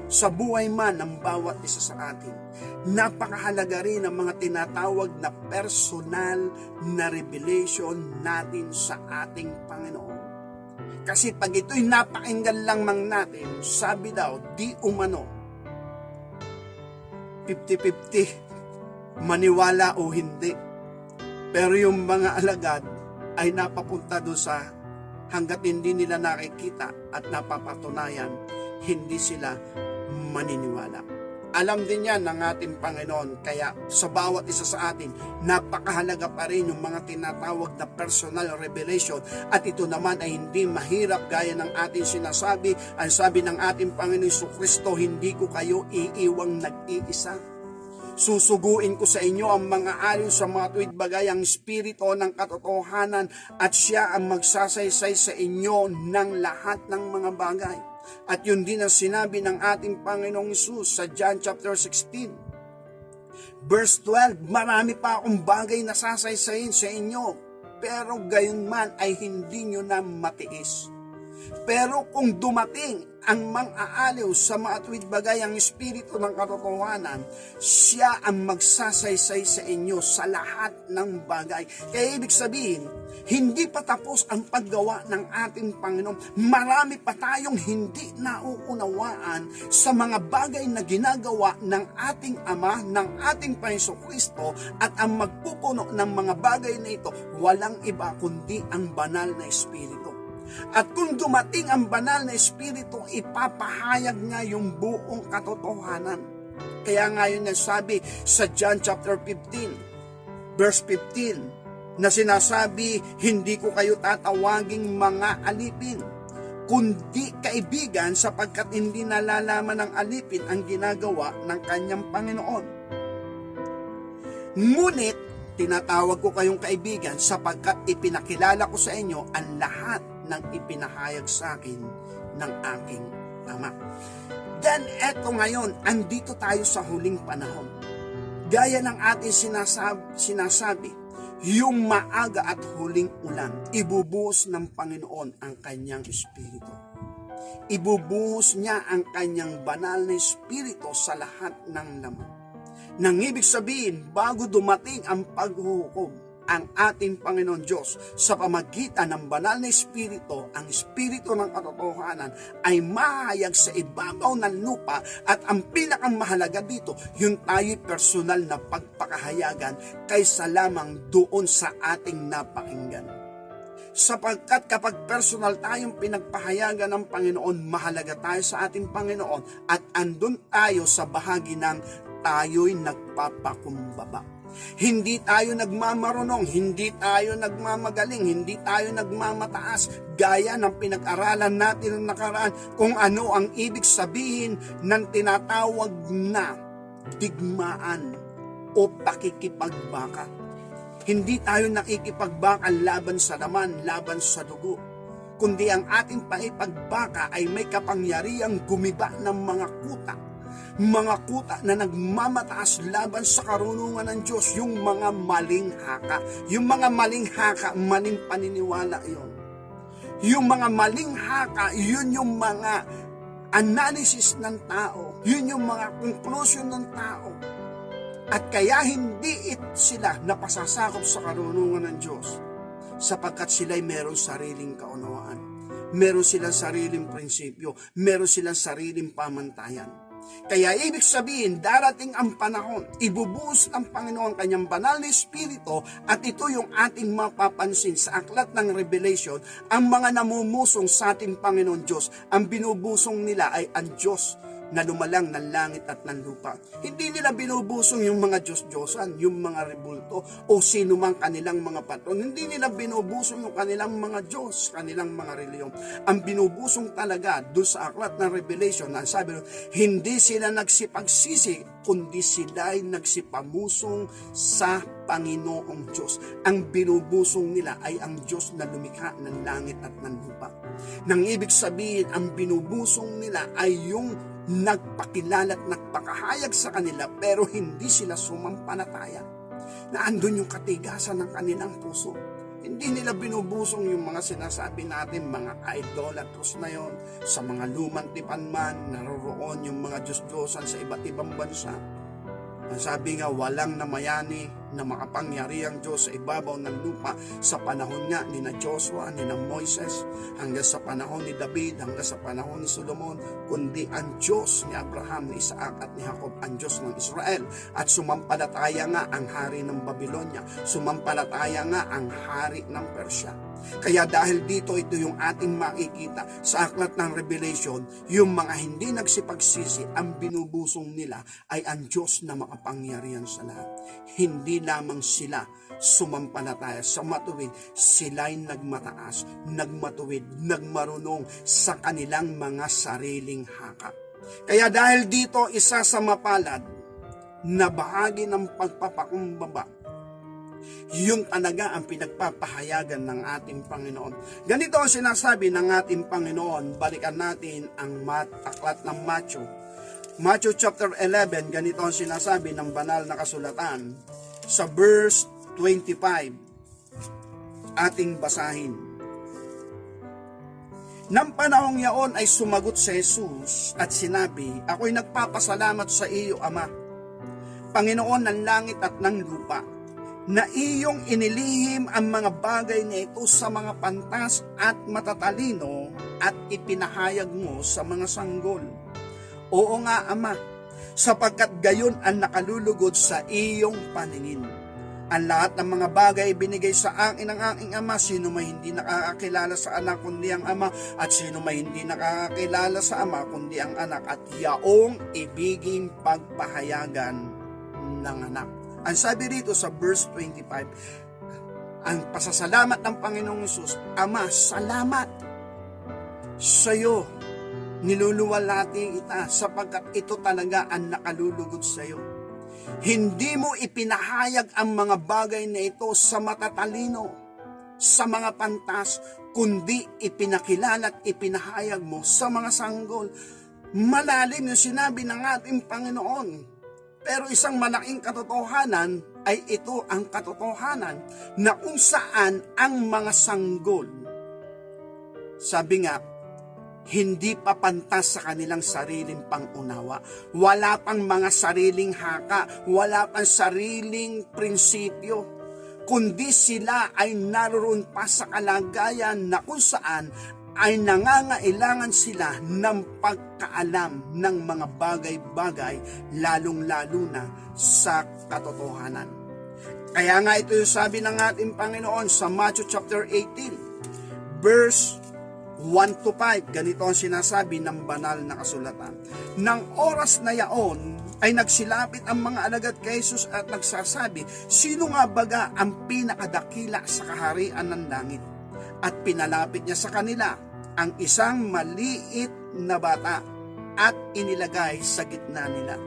sa buhay man ng bawat isa sa atin, napakahalaga rin ang mga tinatawag na personal na revelation natin sa ating Panginoon. Kasi pag ito'y napakinggan lang mang natin, sabi daw, di umano, 50-50, maniwala o hindi. Pero yung mga alagad ay napapunta doon sa hanggat hindi nila nakikita at napapatunayan, hindi sila maniniwala. Alam din yan ng ating Panginoon, kaya sa bawat isa sa atin, napakahalaga pa rin yung mga tinatawag na personal revelation, at ito naman ay hindi mahirap gaya ng ating sinasabi. Ang sabi ng ating Panginoon Jesucristo, hindi ko kayo iiwang nag-iisa. Susuguin ko sa inyo ang mga alyo sa mga tuwid bagay, ang espiritu ng katotohanan, at siya ang magsasaysay sa inyo ng lahat ng mga bagay. At yun din ang sinabi ng ating Panginoong Hesus sa John chapter 16. Verse 12, marami pa akong bagay na sasaysayin sa inyo, pero gayon man ay hindi nyo na matiis. Pero kung dumating ang mang-aaliw sa matuwid bagay ang Espiritu ng katotohanan, siya ang magsasaysay sa inyo sa lahat ng bagay. Kaya ibig sabihin, hindi pa tapos ang paggawa ng ating Panginoon. Marami pa tayong hindi nauunawaan sa mga bagay na ginagawa ng ating Ama, ng ating Panginoon Kristo, at ang magpupuno ng mga bagay na ito, walang iba kundi ang banal na Espiritu. At kung dumating ang banal na Espiritu, ipapahayag niya yung buong katotohanan. Kaya ngayon nasabi sa John chapter 15, verse 15, na sinasabi, hindi ko kayo tatawaging mga alipin, kundi kaibigan, sapagkat hindi nalalaman ng alipin ang ginagawa ng kanyang Panginoon. Ngunit, tinatawag ko kayong kaibigan sapagkat ipinakilala ko sa inyo ang lahat ng ipinahayag sa akin ng aking Ama. Then, eto ngayon, andito tayo sa huling panahon. Gaya ng ating sinasabi, yung maaga at huling ulan, ibubuhos ng Panginoon ang kanyang Espiritu. Ibubuhos niya ang kanyang banal na Espiritu sa lahat ng laman. Nang ibig sabihin, bago dumating ang paghuhukom, ang ating Panginoon Diyos sa pamagitan ng banal na Espiritu, ang Espiritu ng katotohanan, ay mahayag sa ibabaw ng lupa, at ang pinakamahalaga dito, yung tayo'y personal na pagpakahayagan kaysa lamang doon sa ating napakinggan. Sapagkat kapag personal tayong pinagpahayagan ng Panginoon, mahalaga tayo sa ating Panginoon, at andun tayo sa bahagi ng tayo'y nagpapakumbaba. Hindi tayo nagmamarunong, hindi tayo nagmamagaling, hindi tayo nagmamataas, gaya ng pinag-aralan natin ng nakaraan kung ano ang ibig sabihin ng tinatawag na digmaan o pakikipagbaka. Hindi tayo nakikipagbaka laban sa laman, laban sa dugo, kundi ang ating pakipagbaka ay may kapangyarihang gumiba ng mga kuta na nagmamataas laban sa karunungan ng Diyos, yung mga maling haka. Yung mga maling haka, maling paniniwala yon. Yung mga maling haka, yun yung mga analysis ng tao. Yun yung mga conclusion ng tao. At kaya hindi sila napasasakop sa karunungan ng Diyos, sapagkat sila'y meron sariling kaunawaan. Meron silang sariling prinsipyo. Meron silang sariling pamantayan. Kaya ibig sabihin, darating ang panahon, ibubuhos ng Panginoon kanyang banal na Espiritu, at ito yung ating mapapansin sa aklat ng Revelation. Ang mga namumusong sa ating Panginoon Diyos, ang binubusong nila ay ang Diyos na lumalang ng langit at ng lupa. Hindi nila binubusong yung mga Diyos-Diyosan, yung mga rebulto, o sino mang kanilang mga patron. Hindi nila binubusong yung kanilang mga Diyos, kanilang mga reliyon. Ang binubusong talaga doon sa aklat ng Revelation, na sabi nyo, hindi sila nagsipagsisi, kundi sila ay nagsipamusong sa Panginoong Diyos. Ang binubusong nila ay ang Diyos na lumikha ng langit at ng lupa. Nang ibig sabihin, ang binubusong nila ay yung nagpakilala at nagpakahayag sa kanila, pero hindi sila sumampalataya, na andun yung katigasan ng kanilang puso. Hindi nila binubusong yung mga sinasabi natin, mga idolatros na yon, sa mga lumang tipan man, naroroon yung mga Diyos-Diyosan sa iba't ibang bansa. Ang sabi nga, walang namayani na makapangyarihang Diyos sa ibabaw ng lupa sa panahon nga ni na Joshua, ni na Moises, hanggang sa panahon ni David, hanggang sa panahon ni Solomon, kundi ang Diyos ni Abraham, ni Isaac at ni Jacob, ang Diyos ng Israel. At sumampalataya nga ang hari ng Babylonia, sumampalataya nga ang hari ng Persia. Kaya dahil dito, ito yung ating makikita sa aklat ng Revelation, yung mga hindi nagsipagsisi, ang binubusong nila ay ang Diyos na makapangyarihan sa lahat. Hindi lamang sila sumampalataya sa matuwid, sila'y nagmataas, nagmatuwid, nagmarunong sa kanilang mga sariling haka. Kaya dahil dito, isa sa mapalad na bahagi ng pagpapakumbaba, yun talaga ang pinagpapahayagan ng ating Panginoon. Ganito ang sinasabi ng ating Panginoon. Balikan natin ang aklat ng Matthew chapter 11. Ganito ang sinasabi ng banal na kasulatan sa verse 25. Ating basahin. Nang panahong yaon ay sumagot si Jesus at sinabi, ako'y nagpapasalamat sa iyo, Ama, Panginoon ng langit at ng lupa, na iyong inilihim ang mga bagay na ito sa mga pantas at matatalino at ipinahayag mo sa mga sanggol. Oo nga, Ama, sapagkat gayon ang nakalulugod sa iyong paningin. Ang lahat ng mga bagay binigay sa akin ng aking Ama. Sino may hindi nakakakilala sa anak kundi ang Ama, at sino may hindi nakakakilala sa Ama kundi ang anak, at yaong ibiging pagpahayagan ng anak. Ang sabi rito sa verse 25, ang pasasalamat ng Panginoong Hesus, Ama, salamat sa iyo. Niluluwalhati kita sapagkat ito talaga ang nakalulugod sa iyo. Hindi mo ipinahayag ang mga bagay na ito sa matatalino, sa mga pantas, kundi ipinakilala at ipinahayag mo sa mga sanggol. Malalim yung sinabi ng ating Panginoon. Pero isang malaking katotohanan ay ito ang katotohanan na kung saan ang mga sanggol, sabi nga, hindi pa pantas sa kanilang sariling pangunawa. Wala pang mga sariling haka, wala pang sariling prinsipyo, kundi sila ay naroon pa sa kalagayan na kung saan ay nangangailangan sila ng pagkaalam ng mga bagay-bagay, lalong-lalo na sa katotohanan. Kaya nga ito yung sabi ng ating Panginoon sa Matthew chapter 18, verse 1-5, ganito ang sinasabi ng banal na kasulatan. Nang oras na yaon ay nagsilapit ang mga alagad kay Jesus at nagsasabi, sino nga baga ang pinakadakila sa kaharian ng langit? At pinalapit niya sa kanila ang isang maliit na bata at inilagay sa gitna nila.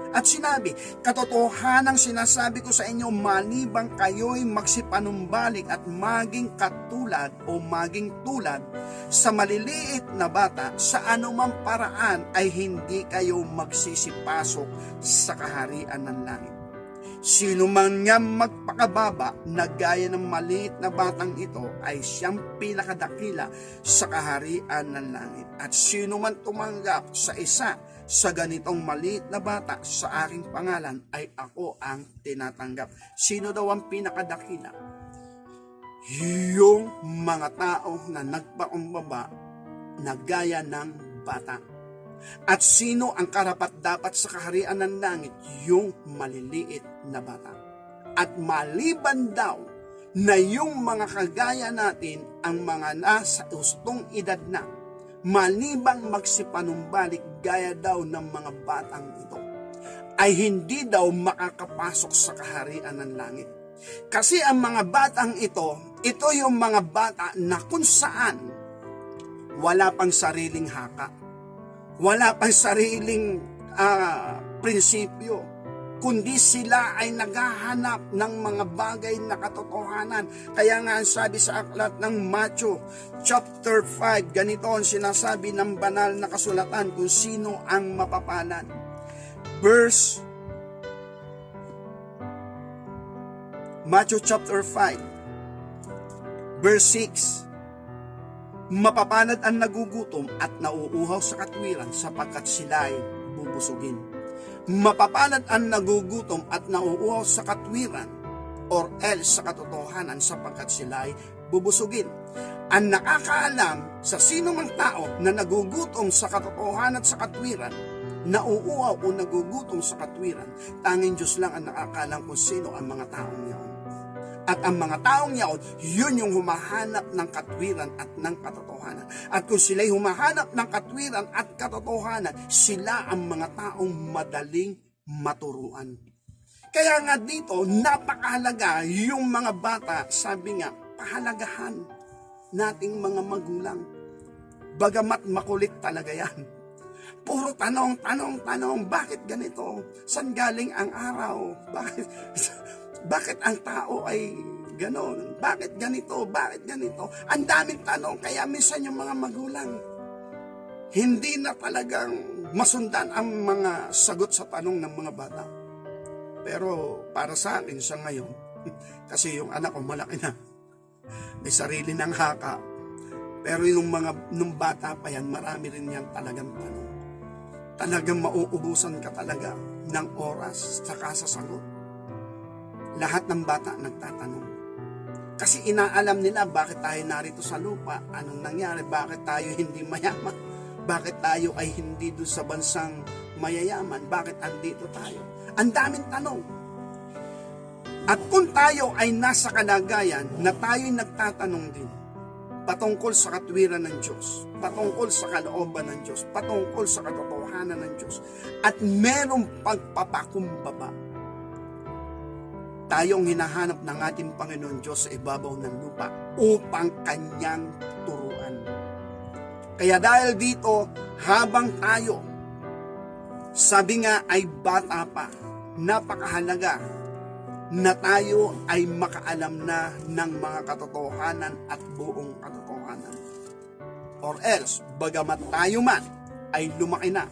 At sinabi, katotohanang sinasabi ko sa inyo, malibang kayo'y magsipanumbalik at maging katulad o maging tulad sa maliliit na bata, sa anumang paraan ay hindi kayo magsisipasok sa kaharian ng langit. Sino man nga magpakababa na gaya ng maliit na batang ito ay siyang pinakadakila sa kaharian ng langit. At sino man tumanggap sa isa sa ganitong maliit na bata sa aking pangalan ay ako ang tinatanggap. Sino daw ang pinakadakila? Yung mga tao na nagpakumbaba na gaya ng bata. At sino ang karapat-dapat sa kaharian ng langit? Yung maliliit na bata. At maliban daw na yung mga kagaya natin, ang mga nasa ustong edad na, malibang magsipanumbalik gaya daw ng mga batang ito, ay hindi daw makakapasok sa kaharian ng langit. Kasi ang mga batang ito yung mga bata na kung saan wala pang sariling haka, wala pang sariling prinsipyo, kundi sila ay naghahanap ng mga bagay na katotohanan. Kaya nga sabi sa aklat ng Matthew chapter 5, ganito ang sinasabi ng banal na kasulatan kung sino ang mapapalad. Matthew chapter 5, verse 6, mapapalad ang nagugutom at nauuhaw sa katwiran sapagkat sila'y bubusugin. Mapapalad ang nagugutom at nauuhaw sa katwiran or else sa katotohanan sapagkat sila'y bubusugin. Ang nakakaalam sa sino mang tao na nagugutom sa katotohanan at sa katwiran, nauuhaw o nagugutom sa katwiran, tanging Diyos lang ang nakakaalam kung sino ang mga taong yaon. At ang mga taong yaon, yun yung humahanap ng katwiran at ng katotohanan. At kung sila'y humahanap ng katwiran at katotohanan, sila ang mga taong madaling maturuan. Kaya nga dito, napakahalaga yung mga bata, sabi nga, pahalagahan nating mga magulang. Bagamat makulit talaga yan. Puro tanong, bakit ganito? San galing ang araw? Bakit ang tao ay ganon? Bakit ganito? Ang daming tanong, kaya minsan yung mga magulang, hindi na talagang masundan ang mga sagot sa tanong ng mga bata. Pero para sa akin sa ngayon, kasi yung anak ko malaki na, may sarili ng haka, Pero nung bata pa yan, marami rin yan talagang tanong. Talagang mauubusan ka talaga ng oras saka sa sagot. Lahat ng bata nagtatanong. Kasi inaalam nila bakit tayo narito sa lupa, anong nangyari, bakit tayo hindi mayaman, bakit tayo ay hindi doon sa bansang mayayaman, bakit andito tayo. Ang daming tanong. At kung tayo ay nasa kalagayan na tayo'y nagtatanong din, patungkol sa katwiran ng Diyos, patungkol sa kalooban ng Diyos, patungkol sa katotohanan ng Diyos, at merong pagpapakumbaba, tayong hinahanap ng ating Panginoon Diyos sa ibabaw ng lupa upang Kanyang turuan. Kaya dahil dito, habang tayo, sabi nga ay bata pa, napakahalaga na tayo ay makaalam na ng mga katotohanan at buong katotohanan. Or else, bagamat tayo man ay lumaki na,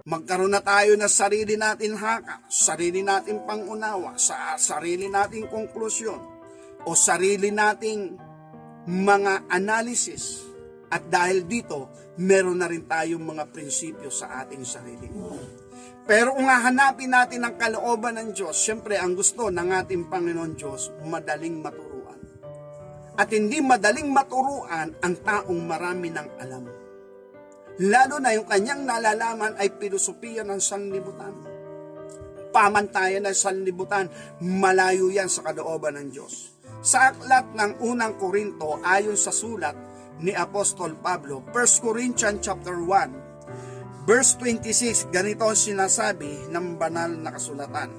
magkaroon na tayo ng sarili natin haka, sarili natin pangunawa, sa sarili nating konklusyon, o sarili nating mga analysis. At dahil dito, meron na rin tayong mga prinsipyo sa ating sarili. Pero kung hahanapin natin ang kalooban ng Diyos, siyempre ang gusto ng ating Panginoon Diyos, madaling maturuan. At hindi madaling maturuan ang taong marami ng alam. Lalo na yung kanyang nalalaman ay pilosopiya ng sanlibutan. Pamantayan ng sanlibutan, malayo yan sa kalooban ng Diyos. Sa aklat ng unang Korinto, ayon sa sulat ni Apostol Pablo, 1 Corinthians chapter 1, verse 26, ganito ang sinasabi ng banal na kasulatan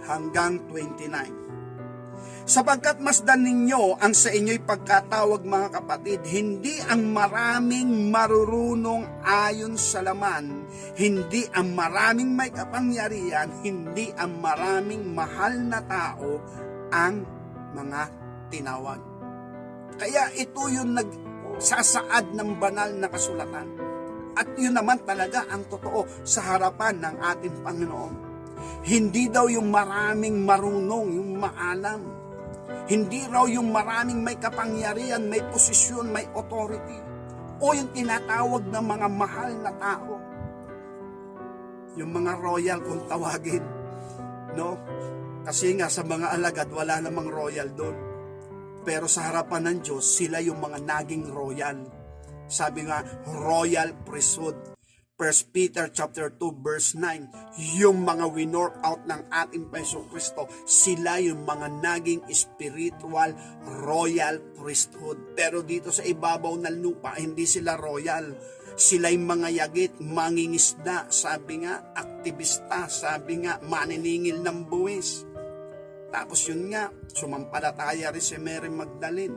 hanggang 29. Sapagkat masdan ninyo ang sa inyo'y pagkatawag, mga kapatid, hindi ang maraming marurunong ayon sa laman, hindi ang maraming may kapangyarihan, hindi ang maraming mahal na tao ang mga tinawag. Kaya ito yung nagsasaad ng banal na kasulatan. At yun naman talaga ang totoo sa harapan ng ating Panginoon. Hindi daw yung maraming marunong, yung maalam. Hindi raw yung maraming may kapangyarihan, may posisyon, may authority. O yung tinatawag na mga mahal na tao. Yung mga royal kung tawagin. No? Kasi nga sa mga alagad, wala namang royal doon. Pero sa harapan ng Diyos, sila yung mga naging royal. Sabi nga, royal priesthood. 1 Peter chapter 2 verse 9, yung mga winor out ng ating Panginoong Kristo, sila yung mga naging spiritual royal priesthood. Pero dito sa ibabaw ng lupa, hindi sila royal. Sila'y mga yagit, mangingisda, sabi nga, aktivista, sabi nga, maniningil ng buwis. Tapos yun nga, sumampalataya rin si Mary Magdalene.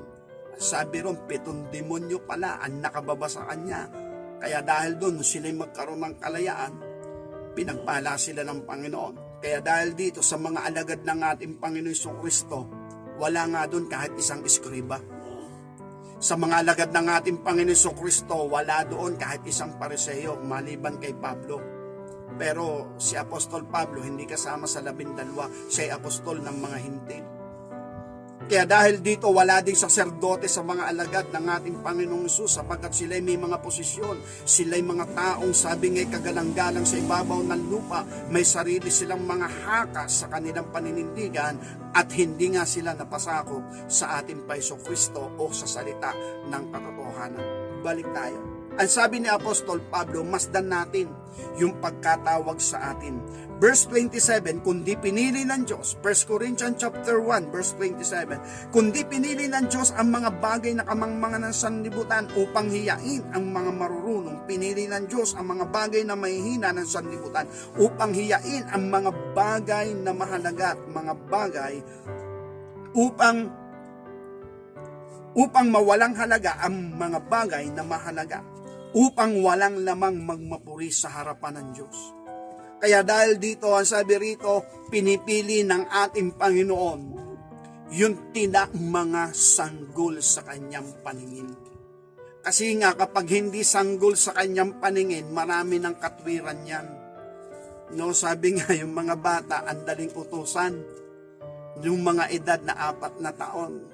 Sabi ron, 7 demonyo pala ang nakababa sa kanya. Kaya dahil doon, sila'y magkaroon ng kalayaan, pinagpala sila ng Panginoon. Kaya dahil dito, sa mga alagad ng ating Panginoon Kristo, wala nga doon kahit isang eskriba. Sa mga alagad ng ating Panginoon Kristo, wala doon kahit isang pariseo, maliban kay Pablo. Pero si Apostol Pablo, hindi kasama sa 12, siya'y apostol ng mga Hintil. Kaya dahil dito, wala ding saserdote sa mga alagad ng ating Panginoong Hesus, sapagkat sila'y may mga posisyon, sila'y mga taong sabi nga'y kagalang-galang sa ibabaw ng lupa, may sarili silang mga haka sa kanilang paninindigan, at hindi nga sila napasakop sa ating Panginoong Kristo o sa salita ng katotohanan. Balik tayo. Ang sabi ni Apostol Pablo, masdan natin yung pagkatawag sa atin. Verse 27, kundi pinili ng Diyos, 1 Corinthians chapter 1, verse 27, kundi pinili ng Diyos ang mga bagay na kamangmangan ng sanlibutan upang hiyain ang mga marurunong. Pinili ng Diyos ang mga bagay na mahihina ng sanlibutan upang hiyain ang mga bagay na mahalaga at mga bagay upang mawalang halaga ang mga bagay na mahalaga, upang walang lamang magmapuri sa harapan ng Diyos. Kaya dahil dito, ang sabi rito, pinipili ng ating Panginoon yung mga sanggol sa kanyang paningin. Kasi nga kapag hindi sanggol sa kanyang paningin, marami ng katwiran yan. No, sabi nga yung mga bata, ang daling utusan. Yung mga edad na 4 na taon,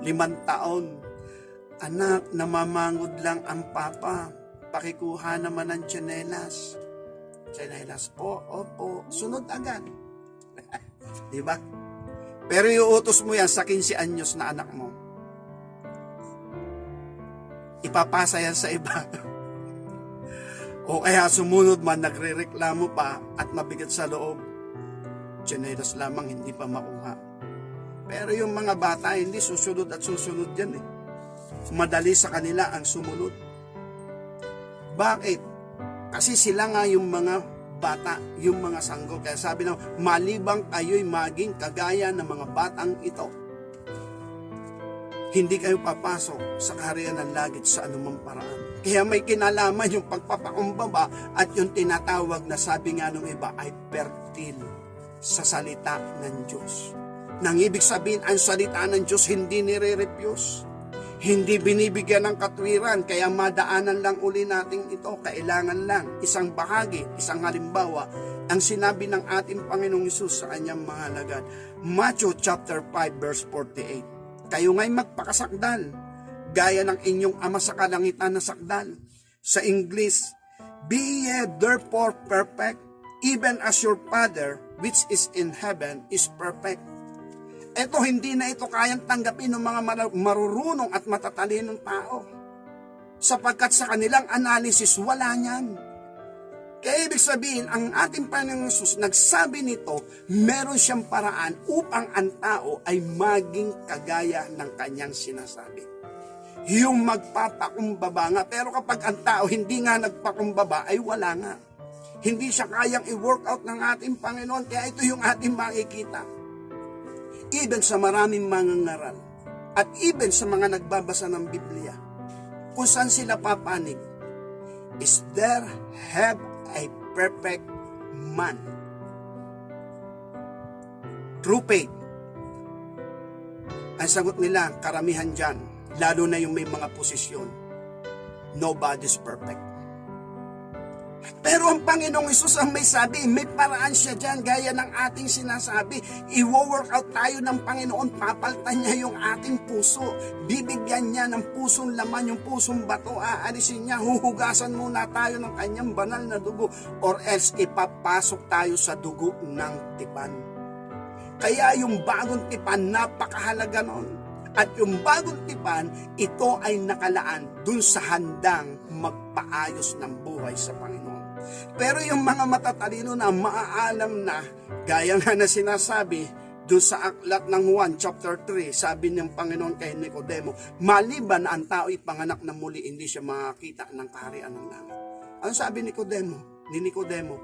5 taon, Anak, namamangod lang ang papa. Pakikuha naman ng tsinelas. Tsinelas po, opo. Sunod agad. Di ba? Pero iuutos mo yan sa 15 anyos na anak mo. Ipapasa yan sa iba. O kaya sumunod man, nagre-reklamo pa at mabigat sa loob. Tsinelas lamang, hindi pa makuha. Pero yung mga bata, hindi susunod at susunod yan eh. Madali sa kanila ang sumunod. Bakit? Kasi sila nga yung mga bata, yung mga sanggol. Kaya sabi na, malibang kayo'y maging kagaya ng mga batang ito. Hindi kayo papasok sa kaharian ng langit sa anumang paraan. Kaya may kinalaman yung pagpapakumbaba at yung tinatawag na sabi nga nung iba ay pertil sa salita ng Diyos. Nang ibig sabihin, ang salita ng Diyos hindi nire-refuse. Hindi binibigyan ng katwiran, kaya madaanan lang uli natin ito. Kailangan lang isang bahagi, isang halimbawa, ang sinabi ng ating Panginoong Hesus sa kanyang mga alagad. Matthew chapter 5 verse 48. Kayo nga'y magpakasakdal, gaya ng inyong ama sa kalangitan na sakdal. Sa English, be ye therefore perfect, even as your Father which is in heaven is perfect. Ito, hindi na ito kayang tanggapin ng mga marurunong at matatalinong tao. Sapagkat sa kanilang analysis, wala niyan. Kaya ibig sabihin, ang ating Panginoong Hesus nagsabi nito, meron siyang paraan upang ang tao ay maging kagaya ng kanyang sinasabi. Yung magpapakumbaba nga, pero kapag ang tao hindi nga nagpakumbaba, ay wala nga. Hindi siya kayang i-work out ng ating Panginoon, kaya ito yung ating makikita. Even sa maraming mangangaral at even sa mga nagbabasa ng Biblia, kung saan sila papanig, is there have a perfect man? True faith. Ang sagot nila, karamihan dyan, lalo na yung may mga posisyon, nobody's perfect. Pero ang Panginoong Hesus ang may sabi, may paraan siya dyan, gaya ng ating sinasabi. I-work out tayo ng Panginoon, papaltan niya yung ating puso. Bibigyan niya ng pusong laman, yung pusong bato, aalisin niya, huhugasan muna tayo ng kanyang banal na dugo, or else ipapasok tayo sa dugo ng tipan. Kaya yung bagong tipan, napakahalaga nun. At yung bagong tipan, ito ay nakalaan dun sa handang magpaayos ng buhay sa Panginoon. Pero yung mga matatalino na maaalam na, gaya nga na sinasabi dun sa aklat ng Juan chapter 3, sabi ng Panginoon kay Nicodemo, maliban na ang tao ipanganak na muli, hindi siya makakita ng kaharian ng langit. Ano sabi ni Nicodemo?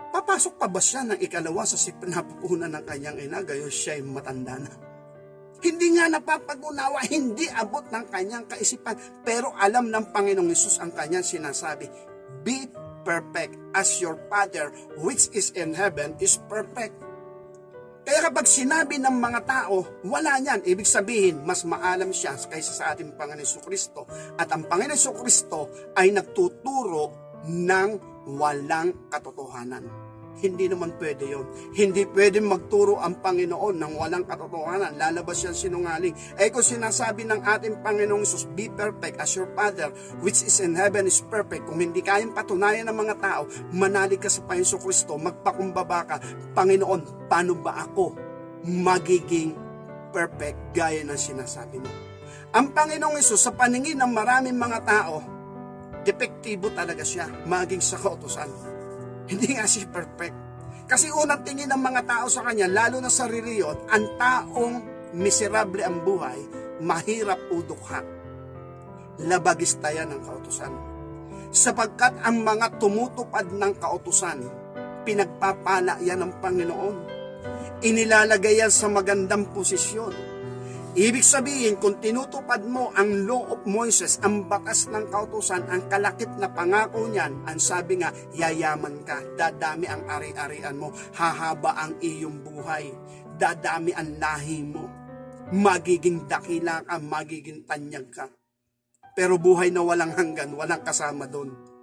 Papasok pa ba siya ng ikalawa sa sinapupunan ng kanyang ina, gayon siya ay matanda na? Hindi nga napapag-unawa, hindi abot ng kanyang kaisipan, pero alam ng Panginoong Hesus ang kanyang sinasabi, be perfect as your Father which is in heaven is perfect. Kaya kapag sinabi ng mga tao, wala niyan, ibig sabihin, mas maalam siya kaysa sa ating Panginoon Jesucristo. At ang Panginoon Jesucristo ay nagtuturo ng walang katotohanan. Hindi naman pwede yon. Hindi pwede magturo ang Panginoon ng walang katotohanan. Lalabas yan sinungaling. Kung sinasabi ng ating Panginoong Hesus, be perfect as your Father which is in heaven is perfect. Kung hindi kayang patunayan ng mga tao, manalig ka sa Panginoon Jesucristo, magpakumbaba ka, Panginoon, paano ba ako magiging perfect gaya ng sinasabi mo? Ang Panginoong Hesus sa paningin ng maraming mga tao, depektibo talaga siya, maging sa kautusan. Hindi nga siya perfect. Kasi unang tingin ng mga tao sa kanya, lalo na sa reliyon, ang taong miserable ang buhay, mahirap udukha. Labagista yan ng kautusan. Sapagkat ang mga tumutupad ng kautusan, pinagpapala yan ng Panginoon. Inilalagay yan sa magandang posisyon. Ibig sabihin, kung tinutupad mo ang law of Moses, ang batas ng kautusan, ang kalakip na pangako niyan, ang sabi nga, yayaman ka, dadami ang ari-arian mo, hahaba ang iyong buhay, dadami ang lahi mo, magiging dakila ka, magiging tanyag ka. Pero buhay na walang hanggan, walang kasama doon.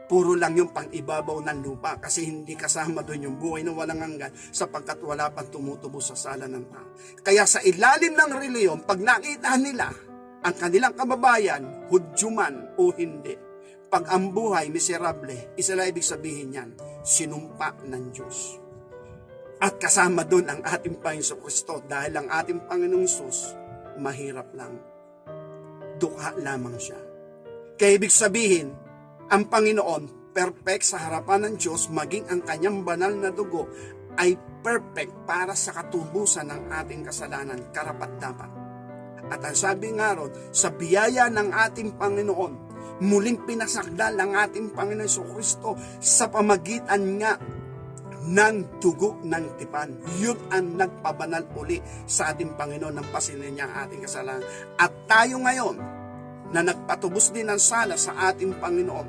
Puro lang yung pang-ibabaw ng lupa kasi hindi kasama doon yung buhay na walang hanggan sapagkat wala pang tumutubo sa sala ng tao. Kaya sa ilalim ng reliyon, pag nakita nila ang kanilang kababayan, Hudyo man o hindi. Pag ang buhay miserable, isa lang ibig sabihin yan, sinumpa ng Diyos. At kasama doon ang ating Panginoon Kristo dahil ang ating Panginoong Sus, mahirap lang. Dukha lamang siya. Kaya ibig sabihin, ang Panginoon, perfect sa harapan ng Diyos, maging ang kanyang banal na dugo ay perfect para sa katubusan ng ating kasalanan, karapat-dapat. At ang sabi nga ron, sa biyaya ng ating Panginoon, muling pinasakdal ang ating Panginoon Kristo sa pamagitan nga ng dugo ng tipan. Yun ang nagpabanal uli sa ating Panginoon ng pasinin niya ang ating kasalanan. At tayo ngayon, na nagpatubos din ng sala sa ating Panginoon,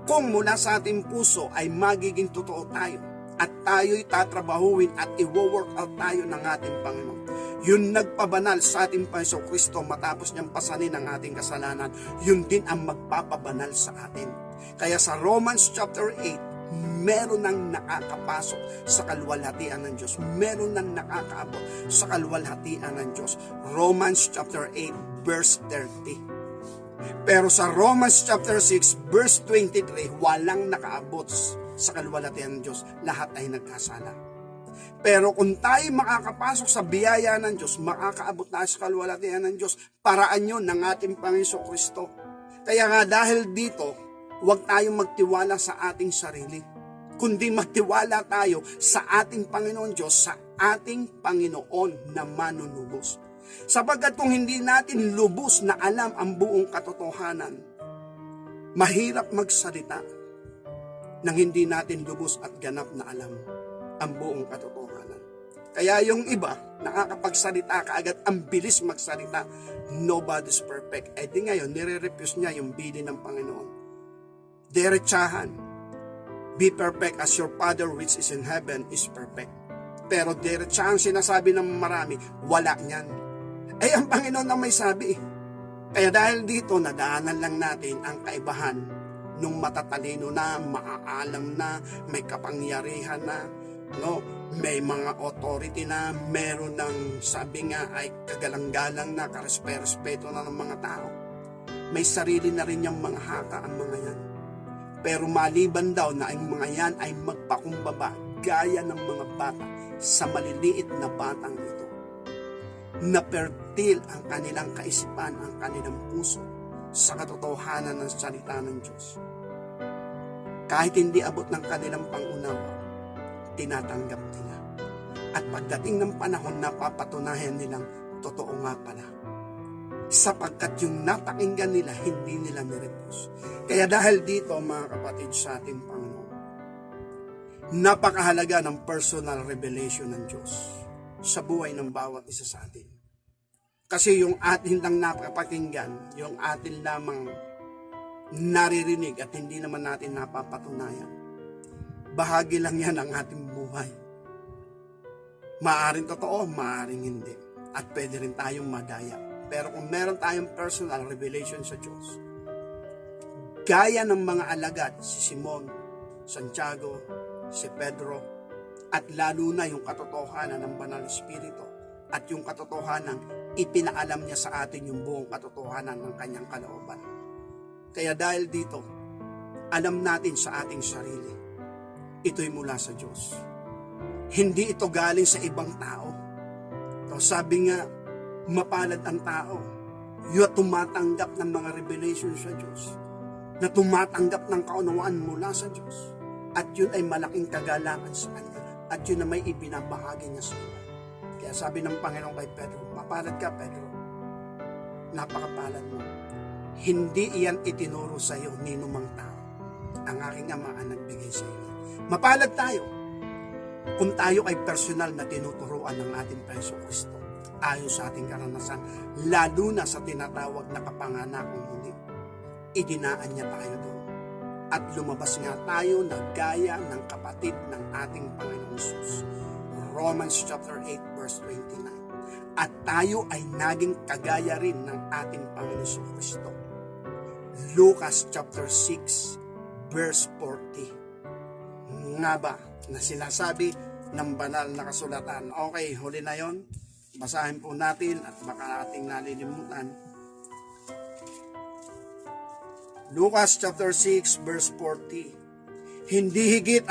kung mula sa ating puso ay magiging totoo tayo, at tayo'y tatrabahuin at i-work out tayo ng ating Panginoon. Yun nagpabanal sa ating Panginoon Kristo matapos niyang pasanin ang ating kasalanan, yun din ang magpapabanal sa atin. Kaya sa Romans chapter 8, meron nang nakakapasok sa kaluwalhatian ng Diyos. Meron nang nakakaabot sa kaluwalhatian ng Diyos. Romans chapter 8, verse 30. Pero sa Romans chapter 6, verse 23, walang nakaabot sa kaluwalhatian ng Diyos. Lahat ay nagkasala. Pero kung tayo makakapasok sa biyaya ng Diyos, makakaabot tayo sa kaluwalhatian ng Diyos. Paraan yun ng ating Panginoon Kristo. Kaya nga dahil dito, huwag tayong magtiwala sa ating sarili, kundi magtiwala tayo sa ating Panginoon Diyos, sa ating Panginoon na manunubos. Sapagkat kung hindi natin lubos na alam ang buong katotohanan, mahirap magsalita nang hindi natin lubos at ganap na alam ang buong katotohanan. Kaya yung iba, nakakapagsalita kaagad, ang bilis magsalita, nobody's perfect. Eh di ngayon, nire-refuse niya yung bilin ng Panginoon. Diretsahan, be perfect as your Father which is in heaven is perfect. Pero diretsahan sinasabi ng marami, wala niyan. Eh ang Panginoon na may sabi. Kaya dahil dito, nadaanan lang natin ang kaibahan nung matatalino na, maaalam na, may kapangyarihan na, no? May mga authority na, meron ng sabi nga ay kagalang-galang na, karespeto na ng mga tao. May sarili na rin yung mga haka ang mga yan. Pero maliban daw na ang mga yan ay magpakumbaba gaya ng mga bata sa maliliit na batang ito. Napertil ang kanilang kaisipan, ang kanilang puso sa katotohanan ng salita ng Diyos. Kahit hindi abot ng kanilang pangunawa, tinatanggap nila. At pagdating ng panahon, napapatunayan nilang totoo nga pala. Sapagkat yung napakinggan nila, hindi nila nirepose. Kaya dahil dito, mga kapatid, sa ating Panginoon, napakahalaga ng personal revelation ng Diyos sa buhay ng bawat isa sa atin. Kasi yung atin lang napapakinggan, yung atin lamang naririnig at hindi naman natin napapatunayan, bahagi lang yan ng ating buhay. Maaring totoo, maaring hindi. At pwede rin tayong madaya. Pero kung meron tayong personal revelation sa Diyos, gaya ng mga alagad, si Simon, Santiago, si Pedro, at lalo na yung katotohanan ng Banal Espiritu, at yung katotohanan, ipinaalam niya sa atin yung buong katotohanan ng kanyang kalooban. Kaya dahil dito, alam natin sa ating sarili, ito'y mula sa Diyos. Hindi ito galing sa ibang tao. So, sabi nga, mapalad ang tao, yung tumatanggap ng mga revelation sa Diyos, na tumatanggap ng kaunawaan mula sa Diyos, at yun ay malaking kagalangan sa Kanya, at yun na may ibinabahagi niya sa iba. Kaya sabi ng Panginoon kay Pedro, mapalad ka, Pedro, napakapalad mo. Hindi iyan itinuro sa iyo ni numang tao, ang aking Ama ang nagbigay sa iyo. Mapalad tayo kung tayo ay personal na tinuturuan ng ating Panginoon Kristo ayon sa ating karanasan, lalo na sa tinatawag na kapanganakong huli. Idinaan niya tayo doon. At lumabas nga tayo na gaya ng kapatid ng ating Panginoong Jesus. Romans chapter 8 verse 29. At tayo ay naging kagaya rin ng ating Panginoong Kristo. Lucas chapter 6 verse 40. Nga ba na sinasabi ng banal na kasulatan? Okay, huli na yon. Basahin po natin at baka ating nalilimutan. Lucas chapter 6 verse 40. Hindi higit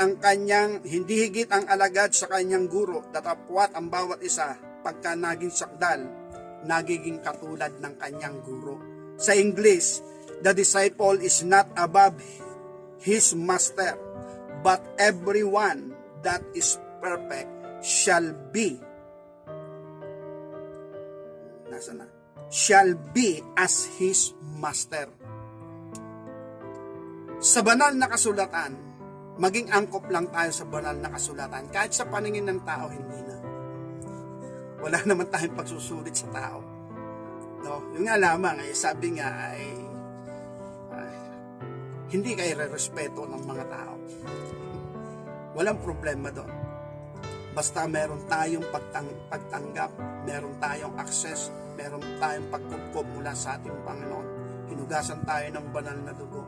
ang alagad sa kanyang guro, datapwat ang bawat isa pagka naging sakdal, nagiging katulad ng kanyang guro. Sa English, the disciple is not above his master, but everyone that is perfect shall be as his master. Sa banal na kasulatan, maging angkop lang tayo sa banal na kasulatan. Kahit sa paningin ng tao, hindi na. Wala naman tayong pagsusulit sa tao. No? Yung nga lamang, sabi nga ay hindi kayo re-respeto ng mga tao. Walang problema doon. Basta meron tayong pagtanggap, meron tayong access, meron tayong pagkukup mula sa ating Panginoon. Hinugasan tayo ng banal na dugo.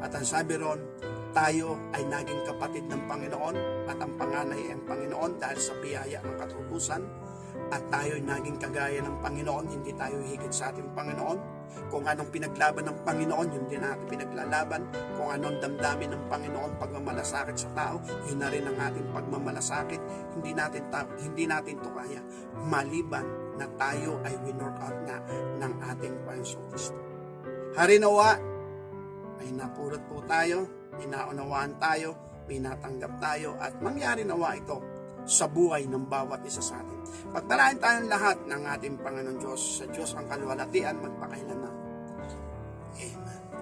At ang sabi ron, tayo ay naging kapatid ng Panginoon at ang panganay ay ang Panginoon dahil sa biyaya ng katubusan. At tayo ay naging kagaya ng Panginoon, hindi tayo higit sa ating Panginoon. Kung anong pinaglaban ng Panginoon, yun din natin pinaglalaban. Kung anong damdamin ng Panginoon pagmamalasakit sa tao, yun na rin ang ating pagmamalasakit. Hindi natin to kaya maliban na tayo ay winor out nga ng ating Panginoon Kristo. Harinawa ay napulot po tayo, inaunawaan tayo, pinatanggap tayo, at mangyari nawa ito sa buhay ng bawat isa sa atin. Pagpalain tayong lahat ng ating Panginoon Diyos. Sa Diyos ang kalwalatian magpakailanman. Amen.